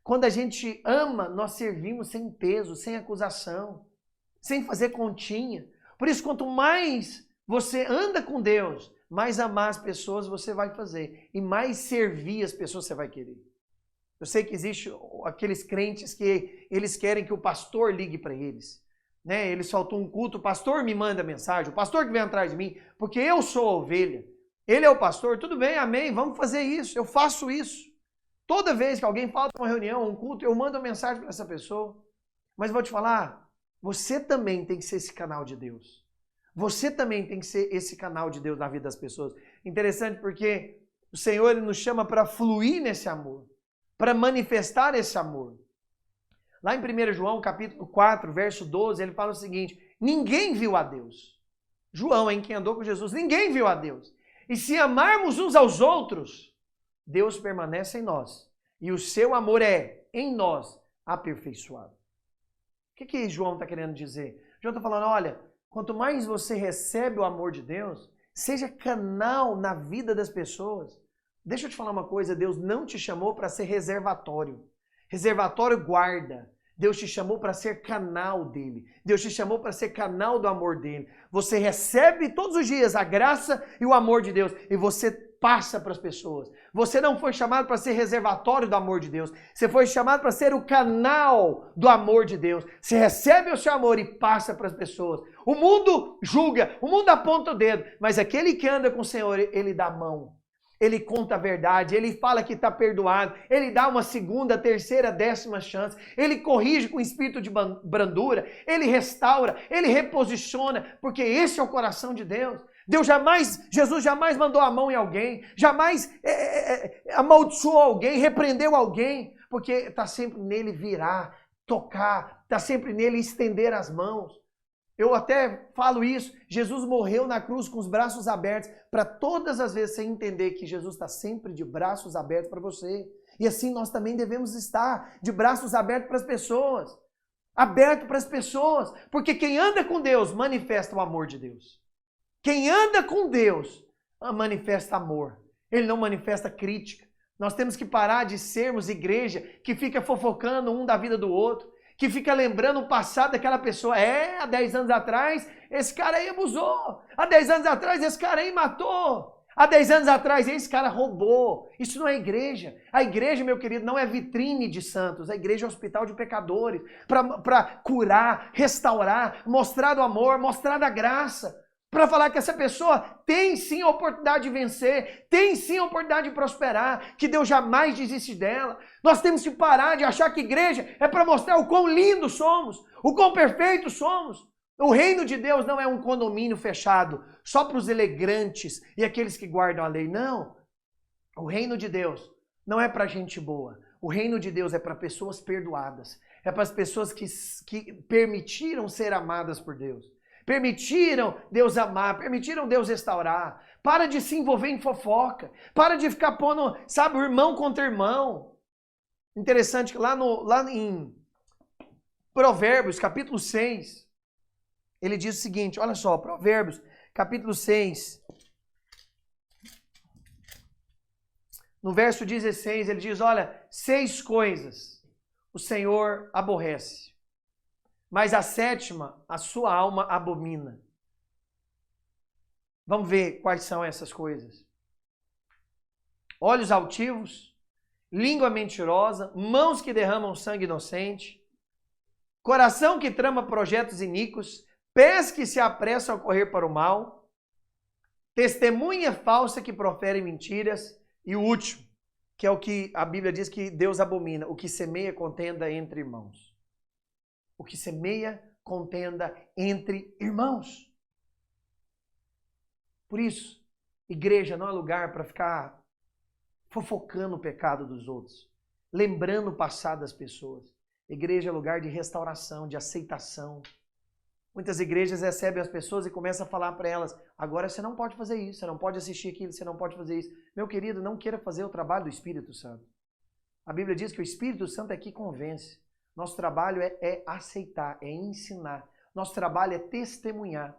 Quando a gente ama, nós servimos sem peso, sem acusação, sem fazer continha. Por isso, quanto mais você anda com Deus, mais amar as pessoas você vai fazer. E mais servir as pessoas você vai querer. Eu sei que existe aqueles crentes que eles querem que o pastor ligue para eles. Né? Eles faltam um culto, o pastor me manda mensagem, o pastor que vem atrás de mim, porque eu sou a ovelha. Ele é o pastor, tudo bem, amém, vamos fazer isso, eu faço isso. Toda vez que alguém falta uma reunião, um culto, eu mando uma mensagem para essa pessoa. Mas vou te falar, você também tem que ser esse canal de Deus. Você também tem que ser esse canal de Deus na vida das pessoas. Interessante porque o Senhor ele nos chama para fluir nesse amor, para manifestar esse amor. Lá em 1 João, capítulo 4, verso 12, ele fala o seguinte, ninguém viu a Deus. João, quem andou com Jesus, ninguém viu a Deus. E se amarmos uns aos outros, Deus permanece em nós. E o seu amor é, em nós, aperfeiçoado. O que João está querendo dizer? João está falando, olha, quanto mais você recebe o amor de Deus, seja canal na vida das pessoas. Deixa eu te falar uma coisa, Deus não te chamou para ser reservatório. Reservatório guarda. Deus te chamou para ser canal dele. Deus te chamou para ser canal do amor dele. Você recebe todos os dias a graça e o amor de Deus e você passa para as pessoas. Você não foi chamado para ser reservatório do amor de Deus. Você foi chamado para ser o canal do amor de Deus. Você recebe o seu amor e passa para as pessoas. O mundo julga, o mundo aponta o dedo, mas aquele que anda com o Senhor, ele dá a mão. Ele conta a verdade, ele fala que está perdoado, ele dá uma segunda, terceira, 10ª chance, ele corrige com espírito de brandura, ele restaura, ele reposiciona, porque esse é o coração de Deus. Jesus jamais mandou a mão em alguém, jamais amaldiçoou alguém, repreendeu alguém, porque está sempre nele virar, tocar, está sempre nele estender as mãos. Eu até falo isso, Jesus morreu na cruz com os braços abertos, para todas as vezes você entender que Jesus está sempre de braços abertos para você. E assim nós também devemos estar, de braços abertos para as pessoas. Aberto para as pessoas, porque quem anda com Deus manifesta o amor de Deus. Quem anda com Deus manifesta amor, ele não manifesta crítica. Nós temos que parar de sermos igreja que fica fofocando um da vida do outro, que fica lembrando o passado daquela pessoa. Há 10 anos atrás, esse cara aí abusou. Há 10 anos atrás, esse cara aí matou. Há 10 anos atrás, esse cara roubou. Isso não é igreja. A igreja, meu querido, não é vitrine de santos. A igreja é hospital de pecadores. Para curar, restaurar, mostrar do amor, mostrar da graça. Para falar que essa pessoa tem sim a oportunidade de vencer, tem sim a oportunidade de prosperar, que Deus jamais desiste dela. Nós temos que parar de achar que igreja é para mostrar o quão lindos somos, o quão perfeitos somos. O reino de Deus não é um condomínio fechado só para os elegrantes e aqueles que guardam a lei. Não. O reino de Deus não é para gente boa. O reino de Deus é para pessoas perdoadas. É para as pessoas que permitiram ser amadas por Deus. Permitiram Deus amar, permitiram Deus restaurar. Para de se envolver em fofoca. Para de ficar pondo, sabe, o irmão contra irmão. Interessante que lá em Provérbios, capítulo 6, ele diz o seguinte, olha só, Provérbios, capítulo 6, no verso 16, ele diz, olha, 6 coisas o Senhor aborrece, mas a 7ª, a sua alma abomina. Vamos ver quais são essas coisas. Olhos altivos, língua mentirosa, mãos que derramam sangue inocente, coração que trama projetos iníquos, pés que se apressam a correr para o mal, testemunha falsa que profere mentiras, e o último, que é o que a Bíblia diz que Deus abomina, o que semeia contenda entre irmãos. O que semeia contenda entre irmãos. Por isso, igreja não é lugar para ficar fofocando o pecado dos outros, lembrando o passado das pessoas. Igreja é lugar de restauração, de aceitação. Muitas igrejas recebem as pessoas e começam a falar para elas, agora você não pode fazer isso, você não pode assistir aquilo, você não pode fazer isso. Meu querido, não queira fazer o trabalho do Espírito Santo. A Bíblia diz que o Espírito Santo é que convence. Nosso trabalho é aceitar, é ensinar. Nosso trabalho é testemunhar.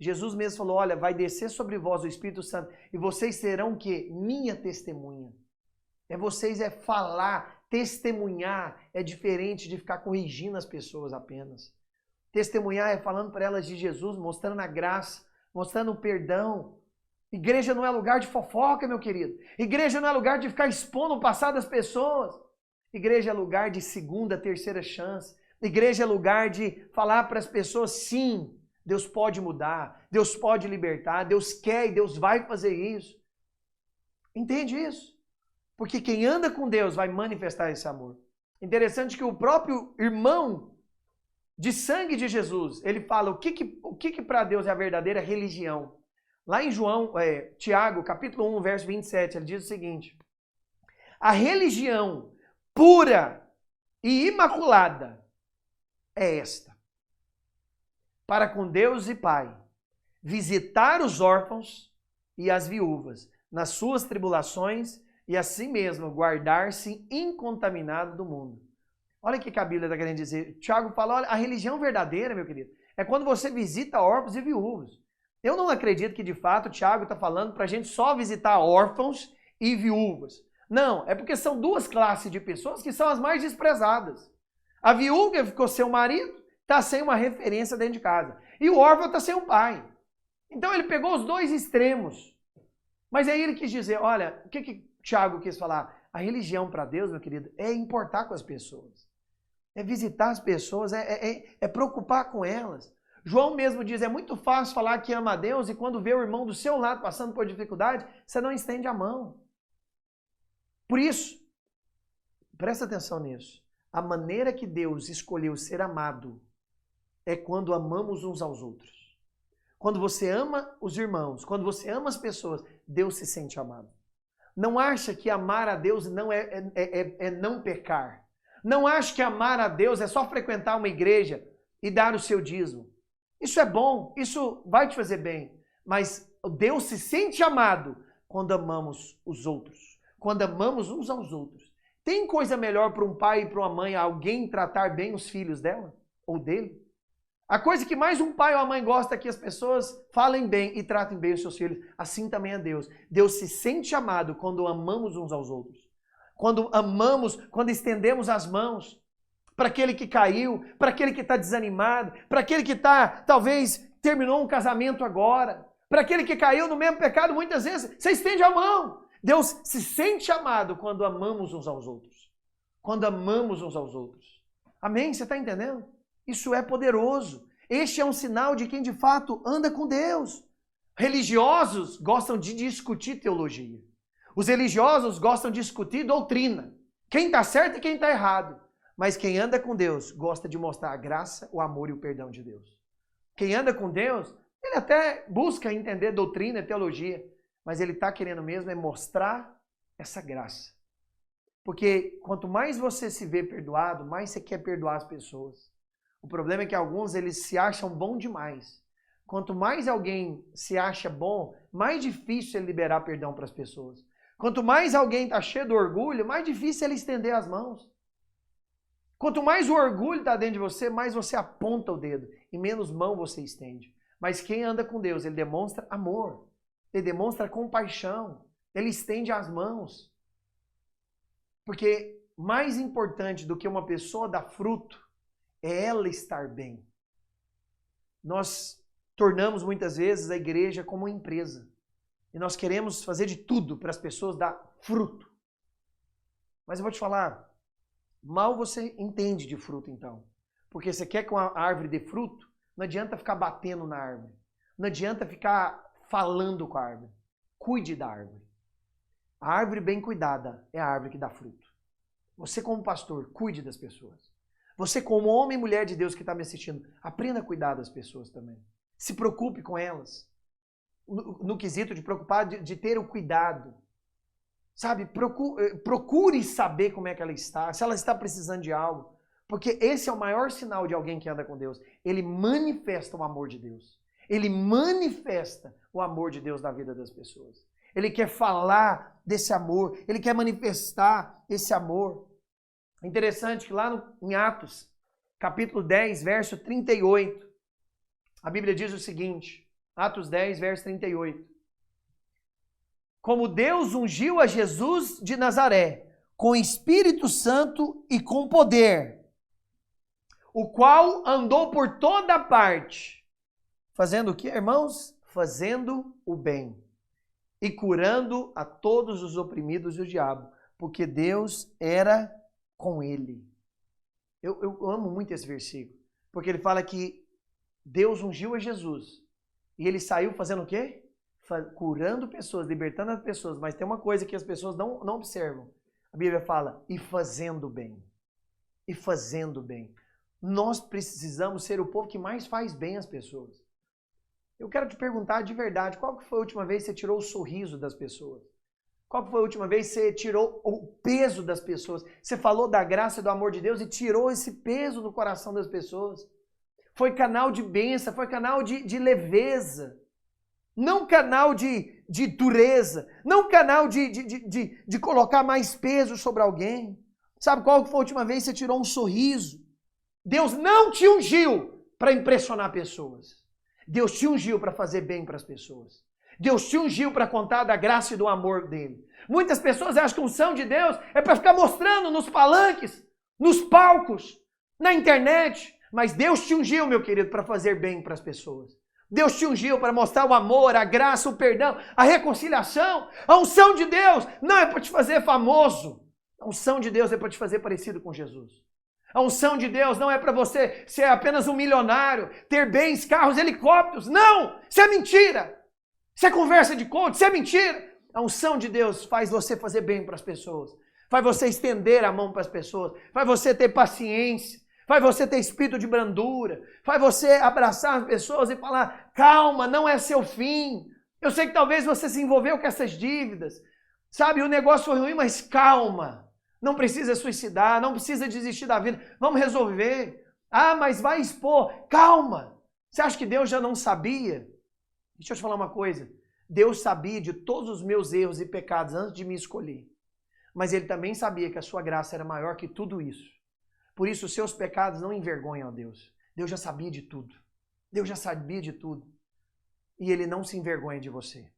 Jesus mesmo falou, olha, vai descer sobre vós o Espírito Santo e vocês serão o quê? Minha testemunha. Vocês falar, testemunhar, é diferente de ficar corrigindo as pessoas apenas. Testemunhar é falando para elas de Jesus, mostrando a graça, mostrando o perdão. Igreja não é lugar de fofoca, meu querido. Igreja não é lugar de ficar expondo o passado das pessoas. Igreja é lugar de segunda, terceira chance. Igreja é lugar de falar para as pessoas, sim, Deus pode mudar, Deus pode libertar, Deus quer e Deus vai fazer isso. Entende isso? Porque quem anda com Deus vai manifestar esse amor. Interessante que o próprio irmão de sangue de Jesus, ele fala o que para Deus é a verdadeira religião. Lá em Tiago, capítulo 1, verso 27, ele diz o seguinte, a religião pura e imaculada é esta, para com Deus e Pai, visitar os órfãos e as viúvas nas suas tribulações e assim mesmo guardar-se incontaminado do mundo. Olha o que a Bíblia está querendo dizer. Tiago fala, olha, a religião verdadeira, meu querido, é quando você visita órfãos e viúvas. Eu não acredito que de fato o Tiago está falando para a gente só visitar órfãos e viúvas. Não, é porque são duas classes de pessoas que são as mais desprezadas. A viúva ficou sem o marido, está sem uma referência dentro de casa. E o órfão está sem o pai. Então ele pegou os dois extremos. Mas aí ele quis dizer, olha, o que Tiago quis falar? A religião para Deus, meu querido, é importar com as pessoas. É visitar as pessoas, é preocupar com elas. João mesmo diz, é muito fácil falar que ama a Deus e quando vê o irmão do seu lado passando por dificuldade, você não estende a mão. Por isso, presta atenção nisso. A maneira que Deus escolheu ser amado é quando amamos uns aos outros. Quando você ama os irmãos, quando você ama as pessoas, Deus se sente amado. Não acha que amar a Deus não é não pecar. Não acha que amar a Deus é só frequentar uma igreja e dar o seu dízimo. Isso é bom, isso vai te fazer bem. Mas Deus se sente amado quando amamos os outros. Quando amamos uns aos outros. Tem coisa melhor para um pai e para uma mãe alguém tratar bem os filhos dela ou dele? A coisa que mais um pai ou a mãe gosta é que as pessoas falem bem e tratem bem os seus filhos. Assim também é Deus. Deus se sente amado quando amamos uns aos outros. Quando amamos, quando estendemos as mãos para aquele que caiu, para aquele que está desanimado, para aquele que está talvez terminou um casamento agora, para aquele que caiu no mesmo pecado, muitas vezes você estende a mão. Deus se sente amado quando amamos uns aos outros. Quando amamos uns aos outros. Amém? Você está entendendo? Isso é poderoso. Este é um sinal de quem de fato anda com Deus. Religiosos gostam de discutir teologia. Os religiosos gostam de discutir doutrina. Quem está certo e quem está errado. Mas quem anda com Deus gosta de mostrar a graça, o amor e o perdão de Deus. Quem anda com Deus, ele até busca entender doutrina e teologia, mas ele está querendo mesmo é mostrar essa graça. Porque quanto mais você se vê perdoado, mais você quer perdoar as pessoas. O problema é que alguns eles se acham bom demais. Quanto mais alguém se acha bom, mais difícil é liberar perdão para as pessoas. Quanto mais alguém está cheio de orgulho, mais difícil é ele estender as mãos. Quanto mais o orgulho está dentro de você, mais você aponta o dedo e menos mão você estende. Mas quem anda com Deus, ele demonstra amor, ele demonstra compaixão, ele estende as mãos. Porque mais importante do que uma pessoa dar fruto é ela estar bem. Nós tornamos muitas vezes a igreja como uma empresa. E nós queremos fazer de tudo para as pessoas dar fruto. Mas eu vou te falar, mal você entende de fruto então. Porque você quer que uma árvore dê fruto, não adianta ficar batendo na árvore. Não adianta ficar falando com a árvore. Cuide da árvore. A árvore bem cuidada é a árvore que dá fruto. Você como pastor, cuide das pessoas. Você como homem e mulher de Deus que está me assistindo, aprenda a cuidar das pessoas também. Se preocupe com elas. No quesito de preocupar, de ter o cuidado. Sabe, procure saber como é que ela está, se ela está precisando de algo. Porque esse é o maior sinal de alguém que anda com Deus. Ele manifesta o amor de Deus. Ele manifesta o amor de Deus na vida das pessoas. Ele quer falar desse amor, ele quer manifestar esse amor. É interessante que lá em Atos, capítulo 10, verso 38, a Bíblia diz o seguinte, Atos 10, verso 38. Como Deus ungiu a Jesus de Nazaré, com Espírito Santo e com poder, o qual andou por toda parte, fazendo o que, irmãos? Fazendo o bem e curando a todos os oprimidos do diabo, porque Deus era com ele. Eu amo muito esse versículo, porque ele fala que Deus ungiu a Jesus e ele saiu fazendo o quê? Curando pessoas, libertando as pessoas, mas tem uma coisa que as pessoas não observam. A Bíblia fala, e fazendo bem. E fazendo bem. Nós precisamos ser o povo que mais faz bem às pessoas. Eu quero te perguntar de verdade, qual que foi a última vez que você tirou o sorriso das pessoas? Qual que foi a última vez que você tirou o peso das pessoas? Você falou da graça e do amor de Deus e tirou esse peso do coração das pessoas. Foi canal de bênção, foi canal de leveza. Não canal de dureza, não canal de colocar mais peso sobre alguém. Sabe qual foi a última vez que você tirou um sorriso? Deus não te ungiu para impressionar pessoas. Deus te ungiu para fazer bem para as pessoas. Deus te ungiu para contar da graça e do amor dele. Muitas pessoas acham que a unção de Deus é para ficar mostrando nos palanques, nos palcos, na internet. Mas Deus te ungiu, meu querido, para fazer bem para as pessoas. Deus te ungiu para mostrar o amor, a graça, o perdão, a reconciliação. A unção de Deus não é para te fazer famoso. A unção de Deus é para te fazer parecido com Jesus. A unção de Deus não é para você ser apenas um milionário, ter bens, carros, helicópteros. Não! Isso é mentira. Isso é conversa de coach, isso é mentira. A unção de Deus faz você fazer bem para as pessoas. Faz você estender a mão para as pessoas. Faz você ter paciência. Faz você ter espírito de brandura. Faz você abraçar as pessoas e falar, calma, não é seu fim. Eu sei que talvez você se envolveu com essas dívidas. Sabe, o negócio foi ruim, mas calma. Não precisa suicidar, não precisa desistir da vida. Vamos resolver. Ah, mas vai expor. Calma. Você acha que Deus já não sabia? Deixa eu te falar uma coisa. Deus sabia de todos os meus erros e pecados antes de me escolher. Mas Ele também sabia que a sua graça era maior que tudo isso. Por isso, os seus pecados não envergonham a Deus. Deus já sabia de tudo. Deus já sabia de tudo. E Ele não se envergonha de você.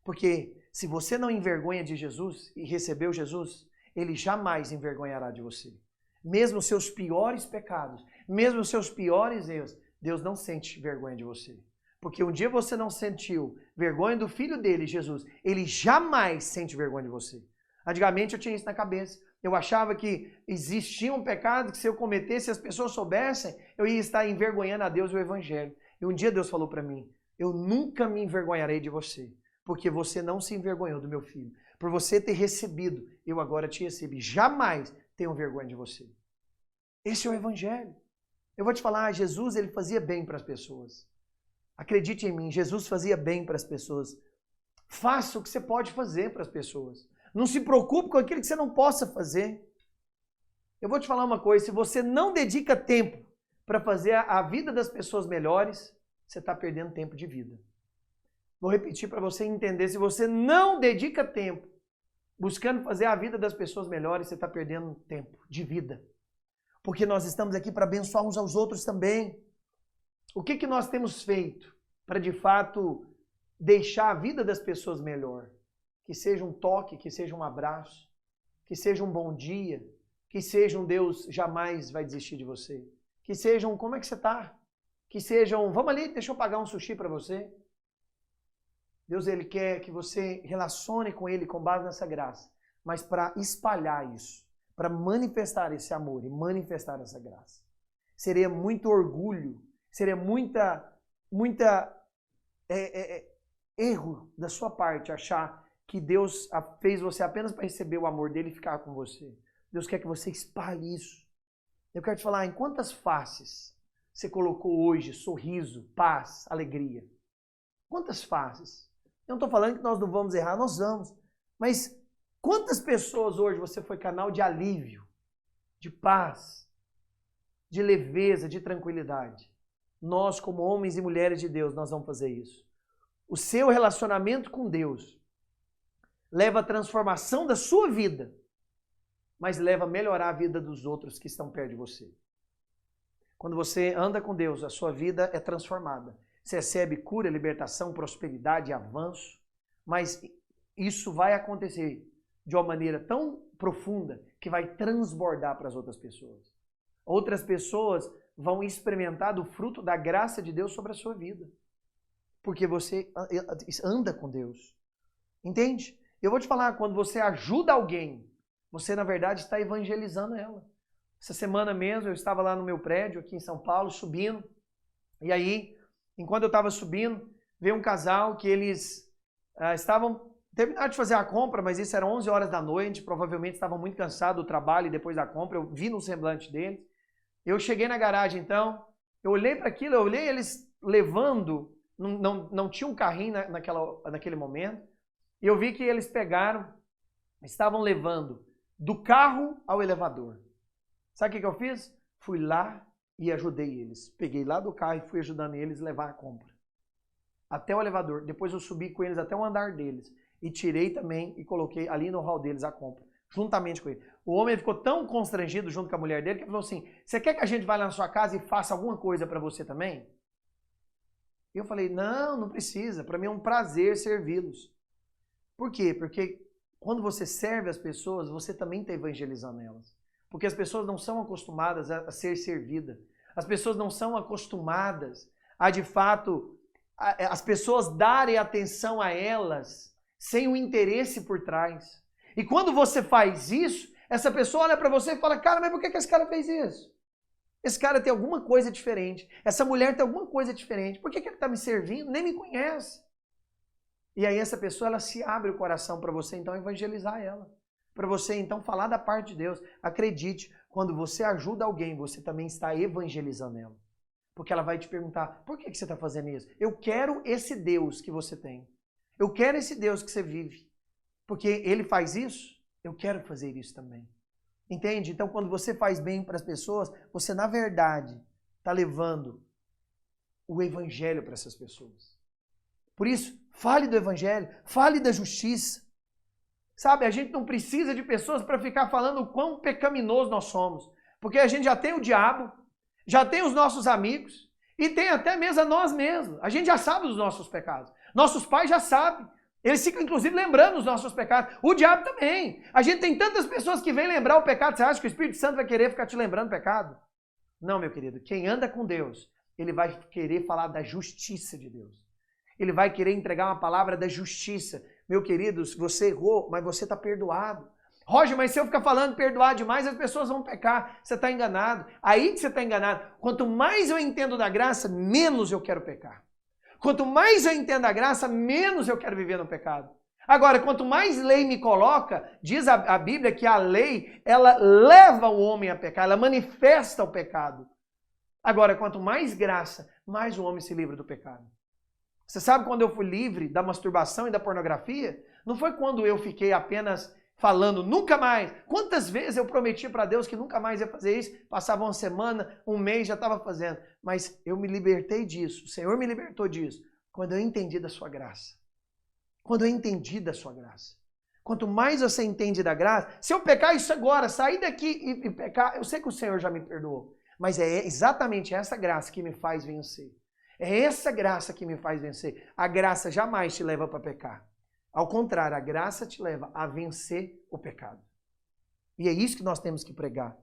Porque se você não envergonha de Jesus e recebeu Jesus, Ele jamais envergonhará de você. Mesmo os seus piores pecados, mesmo os seus piores erros, Deus não sente vergonha de você. Porque um dia você não sentiu vergonha do filho dele, Jesus. Ele jamais sente vergonha de você. Antigamente eu tinha isso na cabeça. Eu achava que existia um pecado que se eu cometesse, se as pessoas soubessem, eu ia estar envergonhando a Deus e o Evangelho. E um dia Deus falou para mim, eu nunca me envergonharei de você, porque você não se envergonhou do meu filho. Por você ter recebido, eu agora te recebi. Jamais tenho vergonha de você. Esse é o Evangelho. Eu vou te falar, Jesus ele fazia bem para as pessoas. Acredite em mim, Jesus fazia bem para as pessoas. Faça o que você pode fazer para as pessoas. Não se preocupe com aquilo que você não possa fazer. Eu vou te falar uma coisa, se você não dedica tempo para fazer a vida das pessoas melhores, você está perdendo tempo de vida. Vou repetir para você entender, se você não dedica tempo buscando fazer a vida das pessoas melhores, você está perdendo tempo de vida. Porque nós estamos aqui para abençoar uns aos outros também. O que nós temos feito para, de fato, deixar a vida das pessoas melhor? Que seja um toque, que seja um abraço, que seja um bom dia, que seja um Deus jamais vai desistir de você. Que seja um como é que você está? Que seja um vamos ali, deixa eu pagar um sushi para você. Deus ele quer que você relacione com Ele com base nessa graça, mas para espalhar isso, para manifestar esse amor e manifestar essa graça. Seria muito orgulho, seria muita erro da sua parte achar que Deus fez você apenas para receber o amor dele e ficar com você. Deus quer que você espalhe isso. Eu quero te falar, em quantas faces você colocou hoje sorriso, paz, alegria? Quantas faces? Eu não estou falando que nós não vamos errar, nós vamos. Mas quantas pessoas hoje você foi canal de alívio, de paz, de leveza, de tranquilidade? Nós, como homens e mulheres de Deus, nós vamos fazer isso. O seu relacionamento com Deus leva à transformação da sua vida, mas leva a melhorar a vida dos outros que estão perto de você. Quando você anda com Deus, a sua vida é transformada. Você recebe cura, libertação, prosperidade, avanço, mas isso vai acontecer de uma maneira tão profunda que vai transbordar para as outras pessoas. Outras pessoas vão experimentar do fruto da graça de Deus sobre a sua vida. Porque você anda com Deus. Entende? Eu vou te falar, quando você ajuda alguém, você na verdade está evangelizando ela. Essa semana mesmo eu estava lá no meu prédio aqui em São Paulo, subindo, e aí, enquanto eu estava subindo, veio um casal que eles terminaram de fazer a compra, mas isso era 11 horas da noite, provavelmente estavam muito cansados do trabalho e depois da compra, eu vi no semblante deles. Eu cheguei na garagem então, eu olhei para aquilo, eu olhei eles levando, não tinha um carrinho naquele momento, e eu vi que eles estavam levando do carro ao elevador. Sabe o que eu fiz? Fui lá e ajudei eles. Peguei lá do carro e fui ajudando eles a levar a compra. Até o elevador. Depois eu subi com eles até o andar deles. E tirei também e coloquei ali no hall deles a compra. Juntamente com ele. O homem ficou tão constrangido junto com a mulher dele que ele falou assim, você quer que a gente vá lá na sua casa e faça alguma coisa para você também? E eu falei, não precisa. Para mim é um prazer servi-los. Por quê? Porque quando você serve as pessoas, você também está evangelizando elas. Porque as pessoas não são acostumadas a ser servidas. As pessoas não são acostumadas a, de fato, as pessoas darem atenção a elas sem o interesse por trás. E quando você faz isso, essa pessoa olha para você e fala, cara, mas por que esse cara fez isso? Esse cara tem alguma coisa diferente. Essa mulher tem alguma coisa diferente. Por que ele está me servindo? Nem me conhece. E aí essa pessoa, ela se abre o coração para você, então, evangelizar ela. Para você, então, falar da parte de Deus. Acredite, quando você ajuda alguém, você também está evangelizando ela. Porque ela vai te perguntar, por que você está fazendo isso? Eu quero esse Deus que você tem. Eu quero esse Deus que você vive. Porque ele faz isso, eu quero fazer isso também. Entende? Então, quando você faz bem para as pessoas, você, na verdade, está levando o evangelho para essas pessoas. Por isso, fale do evangelho, fale da justiça. Sabe, a gente não precisa de pessoas para ficar falando o quão pecaminoso nós somos. Porque a gente já tem o diabo, já tem os nossos amigos e tem até mesmo a nós mesmos. A gente já sabe dos nossos pecados. Nossos pais já sabem. Eles ficam, inclusive, lembrando os nossos pecados. O diabo também. A gente tem tantas pessoas que vêm lembrar o pecado. Você acha que o Espírito Santo vai querer ficar te lembrando o pecado? Não, meu querido. Quem anda com Deus ele vai querer falar da justiça de Deus. Ele vai querer entregar uma palavra da justiça. Meu querido, você errou, mas você está perdoado. Roger, mas se eu ficar falando perdoar demais, as pessoas vão pecar. Você está enganado. Aí que você está enganado. Quanto mais eu entendo da graça, menos eu quero pecar. Quanto mais eu entendo a graça, menos eu quero viver no pecado. Agora, quanto mais lei me coloca, diz a Bíblia que a lei, ela leva o homem a pecar, ela manifesta o pecado. Agora, quanto mais graça, mais o homem se livra do pecado. Você sabe quando eu fui livre da masturbação e da pornografia? Não foi quando eu fiquei apenas falando nunca mais. Quantas vezes eu prometi para Deus que nunca mais ia fazer isso? Passava uma semana, um mês, já estava fazendo. Mas eu me libertei disso. O Senhor me libertou disso. Quando eu entendi da sua graça. Quando eu entendi da sua graça. Quanto mais você entende da graça, se eu pecar isso agora, sair daqui e pecar, eu sei que o Senhor já me perdoou. Mas é exatamente essa graça que me faz vencer. É essa graça que me faz vencer. A graça jamais te leva para pecar. Ao contrário, a graça te leva a vencer o pecado. E é isso que nós temos que pregar.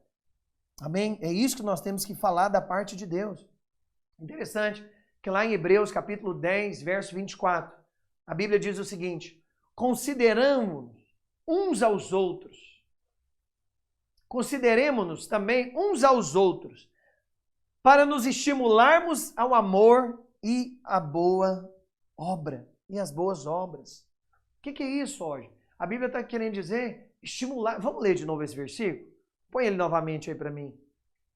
Amém? É isso que nós temos que falar da parte de Deus. Interessante que lá em Hebreus capítulo 10, verso 24, a Bíblia diz o seguinte: consideramos uns aos outros. Consideremos-nos também uns aos outros, para nos estimularmos ao amor e à boa obra. E às boas obras. O que é isso hoje? A Bíblia está querendo dizer estimular. Vamos ler de novo esse versículo? Põe ele novamente aí para mim.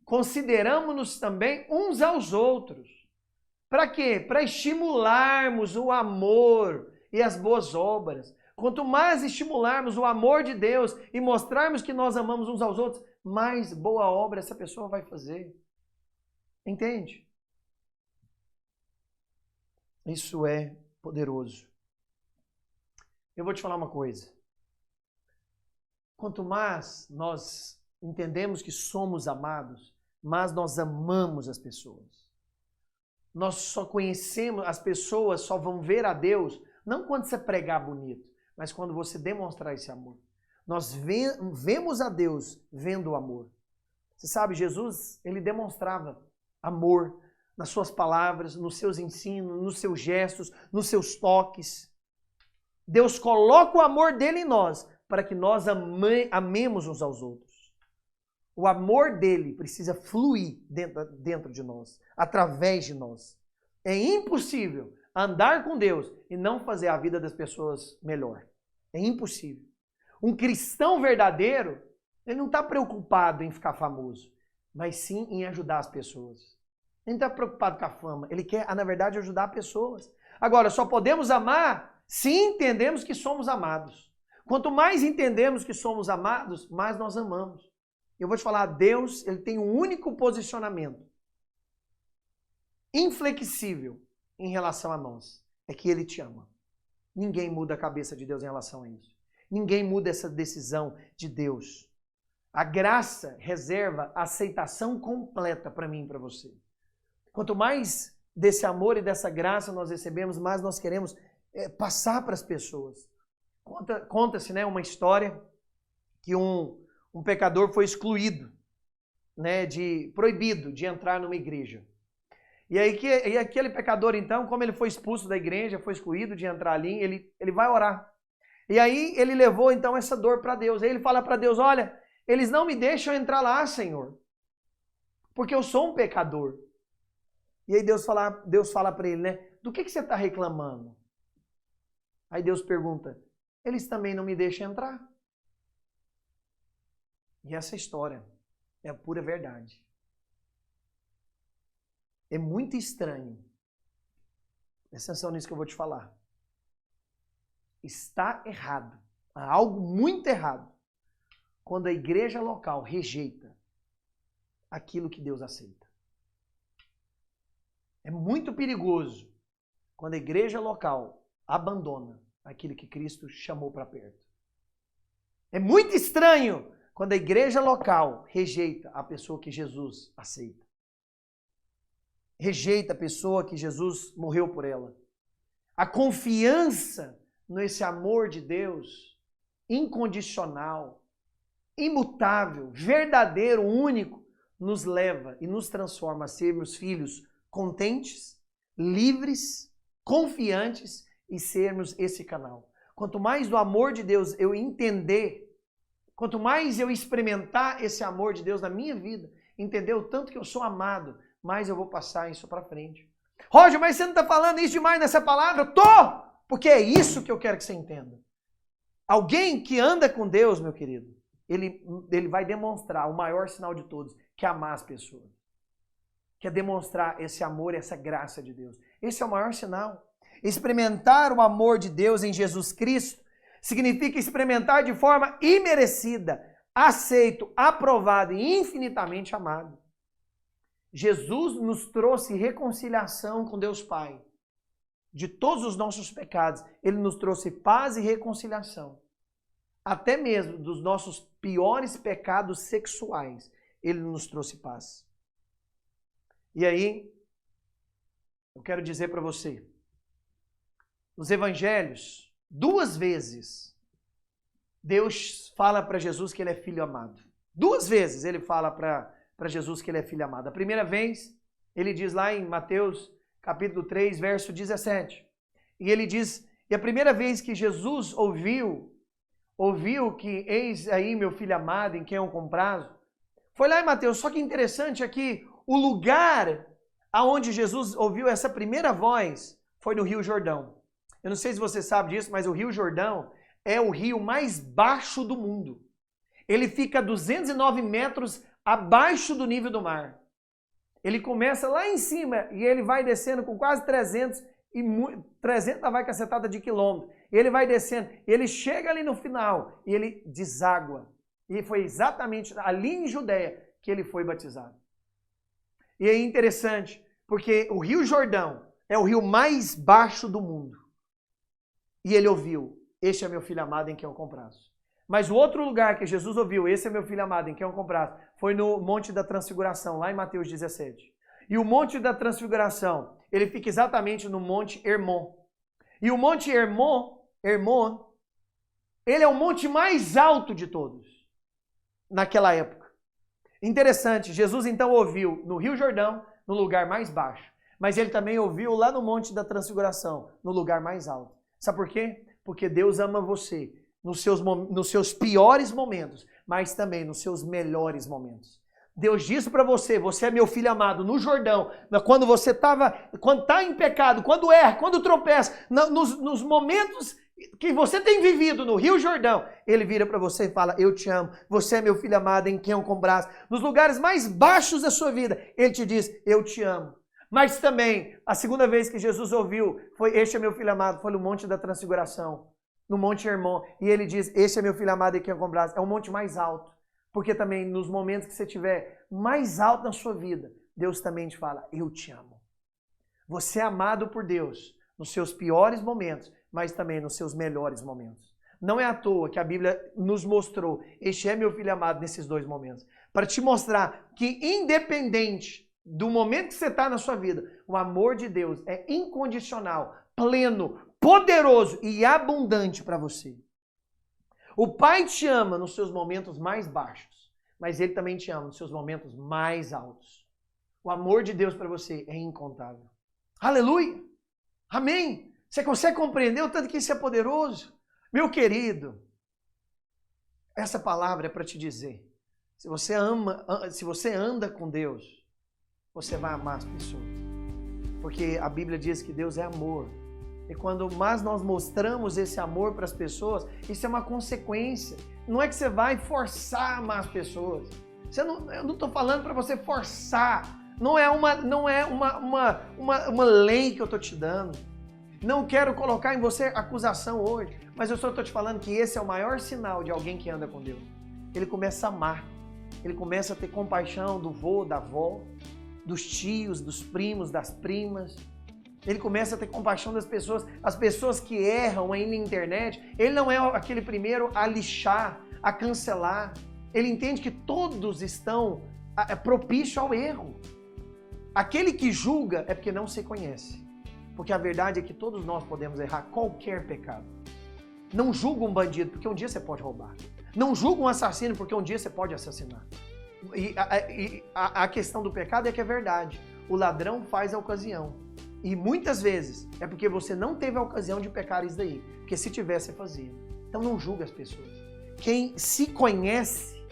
Consideramos-nos também uns aos outros. Para quê? Para estimularmos o amor e as boas obras. Quanto mais estimularmos o amor de Deus e mostrarmos que nós amamos uns aos outros, mais boa obra essa pessoa vai fazer. Entende? Isso é poderoso. Eu vou te falar uma coisa. Quanto mais nós entendemos que somos amados, mais nós amamos as pessoas. Nós só conhecemos, as pessoas só vão ver a Deus, não quando você pregar bonito, mas quando você demonstrar esse amor. Nós vemos a Deus vendo o amor. Você sabe, Jesus, ele demonstrava amor nas suas palavras, nos seus ensinos, nos seus gestos, nos seus toques. Deus coloca o amor dele em nós para que nós amemos uns aos outros. O amor dele precisa fluir dentro de nós, através de nós. É impossível andar com Deus e não fazer a vida das pessoas melhor. É impossível. Um cristão verdadeiro, ele não está preocupado em ficar famoso, mas sim em ajudar as pessoas. Ele não está preocupado com a fama, ele quer, na verdade, ajudar pessoas. Agora, só podemos amar se entendemos que somos amados. Quanto mais entendemos que somos amados, mais nós amamos. Eu vou te falar, Deus, ele tem um único posicionamento inflexível em relação a nós. É que ele te ama. Ninguém muda a cabeça de Deus em relação a isso. Ninguém muda essa decisão de Deus. A graça reserva a aceitação completa para mim e para você. Quanto mais desse amor e dessa graça nós recebemos, mais nós queremos passar para as pessoas. Conta-se, né, uma história que um pecador foi excluído, né, proibido de entrar numa igreja. E aí aquele pecador, então, como ele foi expulso da igreja, foi excluído de entrar ali, ele vai orar. E aí ele levou, então, essa dor para Deus. Aí ele fala para Deus, olha, eles não me deixam entrar lá, Senhor, porque eu sou um pecador. E aí Deus fala para ele, né, do que você está reclamando? Aí Deus pergunta, eles também não me deixam entrar? E essa história é a pura verdade. É muito estranho. Presta atenção nisso que eu vou te falar. Está errado. Há algo muito errado quando a igreja local rejeita aquilo que Deus aceita. É muito perigoso quando a igreja local abandona aquilo que Cristo chamou para perto. É muito estranho quando a igreja local rejeita a pessoa que Jesus aceita. Rejeita a pessoa que Jesus morreu por ela. A confiança nesse amor de Deus, incondicional, imutável, verdadeiro, único, nos leva e nos transforma a sermos filhos contentes, livres, confiantes e sermos esse canal. Quanto mais do amor de Deus eu entender, quanto mais eu experimentar esse amor de Deus na minha vida, entender o tanto que eu sou amado, mais eu vou passar isso para frente. Roger, mas você não está falando isso demais nessa palavra? Eu tô! Porque é isso que eu quero que você entenda. Alguém que anda com Deus, meu querido, ele vai demonstrar o maior sinal de todos, que é amar as pessoas. Que é demonstrar esse amor, essa graça de Deus. Esse é o maior sinal. Experimentar o amor de Deus em Jesus Cristo significa experimentar de forma imerecida, aceito, aprovado e infinitamente amado. Jesus nos trouxe reconciliação com Deus Pai. De todos os nossos pecados, Ele nos trouxe paz e reconciliação. Até mesmo dos nossos piores pecados sexuais, Ele nos trouxe paz. E aí, eu quero dizer para você, nos evangelhos, 2 vezes, Deus fala para Jesus que Ele é filho amado. 2 vezes Ele fala para Jesus que Ele é filho amado. A primeira vez, Ele diz lá em Mateus capítulo 3, verso 17. E Ele diz, e a primeira vez que Jesus ouviu que eis aí meu filho amado em quem eu comprazo, foi lá em Mateus. Só que interessante aqui, o lugar aonde Jesus ouviu essa primeira voz foi no Rio Jordão. Eu não sei se você sabe disso, mas o Rio Jordão é o rio mais baixo do mundo. Ele fica a 209 metros abaixo do nível do mar. Ele começa lá em cima e ele vai descendo com quase 300 na vai cacetada de quilômetro. Ele vai descendo, ele chega ali no final e ele deságua. E foi exatamente ali em Judeia que ele foi batizado. E é interessante, porque o Rio Jordão é o rio mais baixo do mundo. E ele ouviu, este é meu filho amado em quem eu comprazo. Mas o outro lugar que Jesus ouviu, esse é meu filho amado em quem eu comprazo, foi no Monte da Transfiguração, lá em Mateus 17. E o Monte da Transfiguração, ele fica exatamente no Monte Hermon. E o Monte Hermon, ele é o monte mais alto de todos, naquela época. Interessante, Jesus então ouviu no Rio Jordão, no lugar mais baixo. Mas ele também ouviu lá no Monte da Transfiguração, no lugar mais alto. Sabe por quê? Porque Deus ama você nos seus piores momentos, mas também nos seus melhores momentos. Deus disse para você, você é meu filho amado, no Jordão, quando está em pecado, quando erra, quando tropeça, nos momentos que você tem vivido no Rio Jordão, Ele vira para você e fala, eu te amo, você é meu filho amado em quem eu comprazo. Nos lugares mais baixos da sua vida, Ele te diz, eu te amo. Mas também, a segunda vez que Jesus ouviu, foi, este é meu filho amado, foi no Monte da Transfiguração, no Monte Hermon, e Ele diz, este é meu filho amado em quem eu comprazo. É o monte mais alto, porque também nos momentos que você estiver mais alto na sua vida, Deus também te fala, eu te amo. Você é amado por Deus nos seus piores momentos, mas também nos seus melhores momentos. Não é à toa que a Bíblia nos mostrou, este é meu filho amado nesses 2 momentos, para te mostrar que independente do momento que você está na sua vida, o amor de Deus é incondicional, pleno, poderoso e abundante para você. O Pai te ama nos seus momentos mais baixos, mas Ele também te ama nos seus momentos mais altos. O amor de Deus para você é incontável. Aleluia! Amém! Você consegue compreender o tanto que isso é poderoso? Meu querido, essa palavra é para te dizer, se você anda com Deus, você vai amar as pessoas. Porque a Bíblia diz que Deus é amor. E quando mais nós mostramos esse amor para as pessoas, isso é uma consequência. Não é que você vai forçar a amar as pessoas. Eu não estou falando para você forçar. Não é uma lei que eu estou te dando. Não quero colocar em você acusação hoje. Mas eu só estou te falando que esse é o maior sinal de alguém que anda com Deus. Ele começa a amar. Ele começa a ter compaixão do vô, da avó, dos tios, dos primos, das primas. Ele começa a ter compaixão das pessoas, as pessoas que erram aí na internet. Ele não é aquele primeiro a lixar, a cancelar. Ele entende que todos estão propícios ao erro. Aquele que julga é porque não se conhece. Porque a verdade é que todos nós podemos errar qualquer pecado. Não julga um bandido, porque um dia você pode roubar. Não julga um assassino, porque um dia você pode assassinar. E a questão do pecado é que é verdade. o ladrão faz a ocasião. E muitas vezes é porque você não teve a ocasião de pecar isso daí. Porque se tivesse, você fazia. Então não julga as pessoas. Quem se conhece,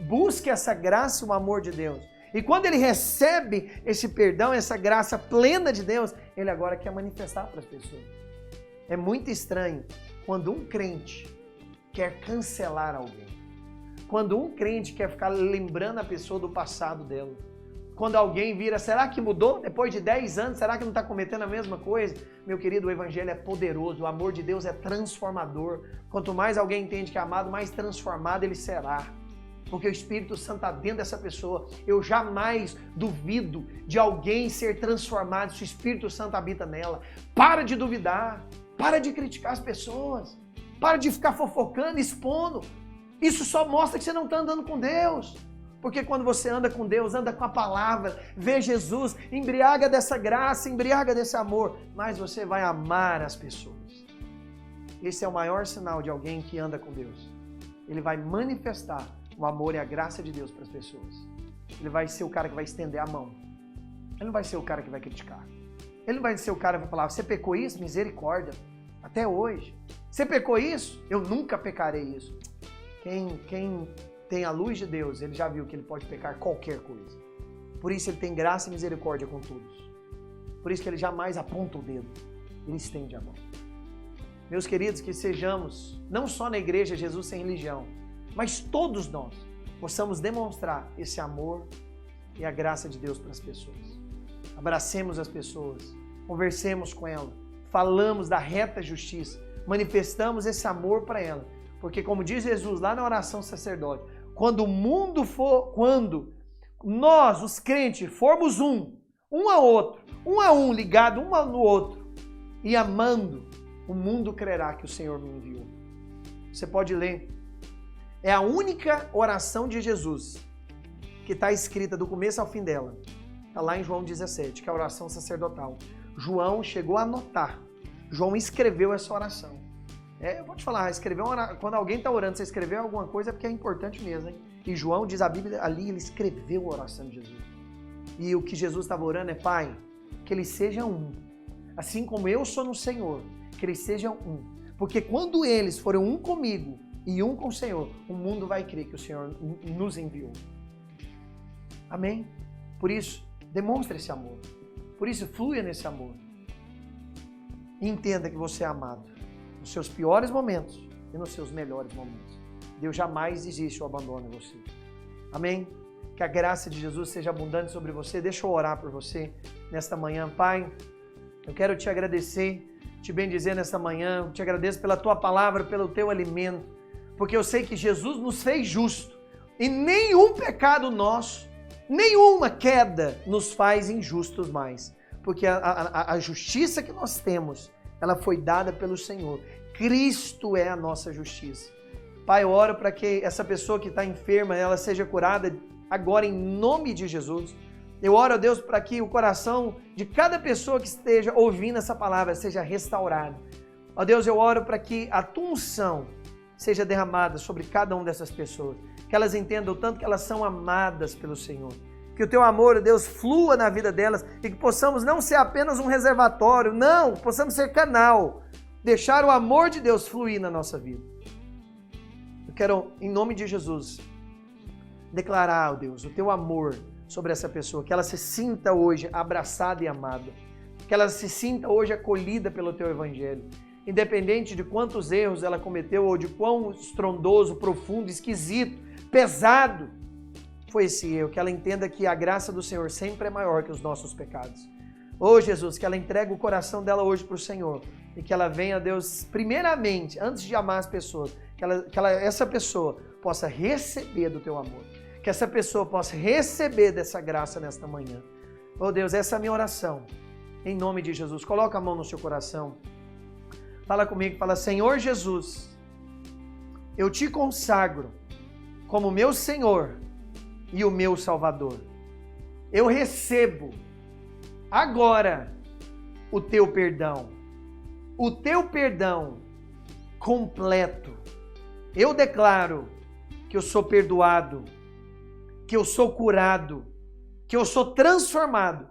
busca essa graça e o amor de Deus. E quando ele recebe esse perdão, essa graça plena de Deus, ele agora quer manifestar para as pessoas. É muito estranho quando um crente quer cancelar alguém. Quando um crente quer ficar lembrando a pessoa do passado dela. Quando alguém vira, será que mudou? Depois de 10 anos, será que não está cometendo a mesma coisa? Meu querido, o evangelho é poderoso, o amor de Deus é transformador. Quanto mais alguém entende que é amado, mais transformado ele será. Porque o Espírito Santo está dentro dessa pessoa. Eu jamais duvido de alguém ser transformado se o Espírito Santo habita nela. Para de duvidar, para de criticar as pessoas, para de ficar fofocando, expondo. Isso só mostra que você não está andando com Deus. Porque quando você anda com Deus, anda com a palavra, vê Jesus, embriaga dessa graça, embriaga desse amor, mas você vai amar as pessoas. Esse é o maior sinal de alguém que anda com Deus. Ele vai manifestar o amor e a graça de Deus para as pessoas. Ele vai ser o cara que vai estender a mão. Ele não vai ser o cara que vai criticar. Ele não vai ser o cara que vai falar, você pecou isso? Misericórdia. Até hoje. Você pecou isso? Eu nunca pecarei isso. Quem tem a luz de Deus, ele já viu que ele pode pecar qualquer coisa. Por isso ele tem graça e misericórdia com todos. Por isso que ele jamais aponta o dedo. Ele estende a mão. Meus queridos, que sejamos, não só na igreja Jesus sem religião, mas todos nós possamos demonstrar esse amor e a graça de Deus para as pessoas. Abracemos as pessoas, conversemos com elas, falamos da reta justiça, manifestamos esse amor para elas. Porque como diz Jesus lá na oração sacerdote, quando nós, os crentes, formos um a um, ligado um no outro, e amando, o mundo crerá que o Senhor me enviou. Você pode ler. É a única oração de Jesus que está escrita do começo ao fim dela. Está lá em João 17, que é a oração sacerdotal. João chegou a anotar. João escreveu essa oração. Eu vou te falar, quando alguém está orando, você escreveu alguma coisa é porque é importante mesmo, hein? E João, diz a Bíblia, ali ele escreveu a oração de Jesus. E o que Jesus estava orando é, Pai, que eles sejam um. Assim como eu sou no Senhor, que eles sejam um. Porque quando eles forem um comigo e um com o Senhor, o mundo vai crer que o Senhor nos enviou. Amém? Por isso, demonstre esse amor. Por isso, flua nesse amor. E entenda que você é amado. Nos seus piores momentos e nos seus melhores momentos. Deus jamais desiste ou abandona você. Amém? Que a graça de Jesus seja abundante sobre você. Deixa eu orar por você nesta manhã. Pai, eu quero te agradecer, te bendizer nesta manhã. Eu te agradeço pela tua palavra, pelo teu alimento. Porque eu sei que Jesus nos fez justo. E nenhum pecado nosso, nenhuma queda nos faz injustos mais. Porque a justiça que nós temos, ela foi dada pelo Senhor. Cristo é a nossa justiça. Pai, eu oro para que essa pessoa que está enferma, ela seja curada agora em nome de Jesus. Eu oro a Deus para que o coração de cada pessoa que esteja ouvindo essa palavra seja restaurado. Ó Deus, eu oro para que a tua unção seja derramada sobre cada uma dessas pessoas. Que elas entendam o tanto que elas são amadas pelo Senhor. Que o teu amor, Deus, flua na vida delas e que possamos não ser apenas um reservatório, não, possamos ser canal. Deixar o amor de Deus fluir na nossa vida. Eu quero, em nome de Jesus, declarar, ó Deus, o teu amor sobre essa pessoa, que ela se sinta hoje abraçada e amada, que ela se sinta hoje acolhida pelo teu evangelho, independente de quantos erros ela cometeu ou de quão estrondoso, profundo, esquisito, pesado foi esse erro, que ela entenda que a graça do Senhor sempre é maior que os nossos pecados. Ô Jesus, que ela entregue o coração dela hoje para o Senhor e que ela venha, Deus, primeiramente, antes de amar as pessoas, que essa pessoa possa receber do teu amor, que essa pessoa possa receber dessa graça nesta manhã. Ô Deus, essa é a minha oração, em nome de Jesus. Coloca a mão no seu coração, fala comigo, fala, Senhor Jesus, eu te consagro como meu Senhor e o meu Salvador. Eu recebo agora o teu perdão completo. Eu declaro que eu sou perdoado, que eu sou curado, que eu sou transformado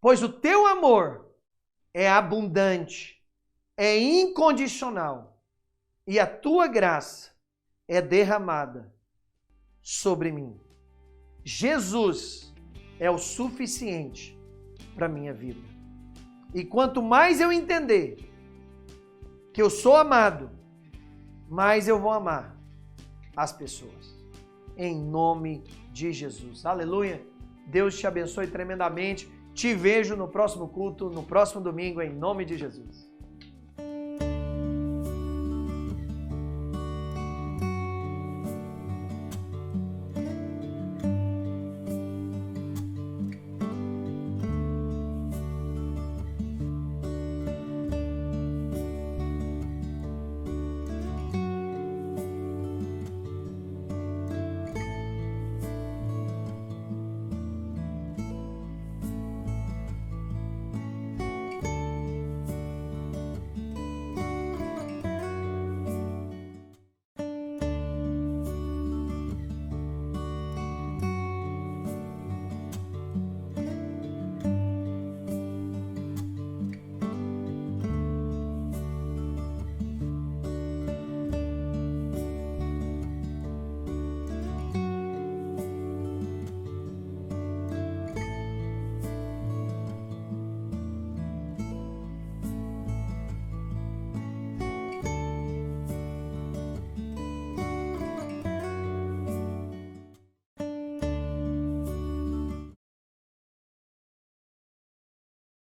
pois o teu amor é abundante, é incondicional, e a tua graça é derramada sobre mim. Jesus é o suficiente para a minha vida. E quanto mais eu entender que eu sou amado, mais eu vou amar as pessoas. Em nome de Jesus. Aleluia. Deus te abençoe tremendamente. Te vejo no próximo culto, no próximo domingo, em nome de Jesus.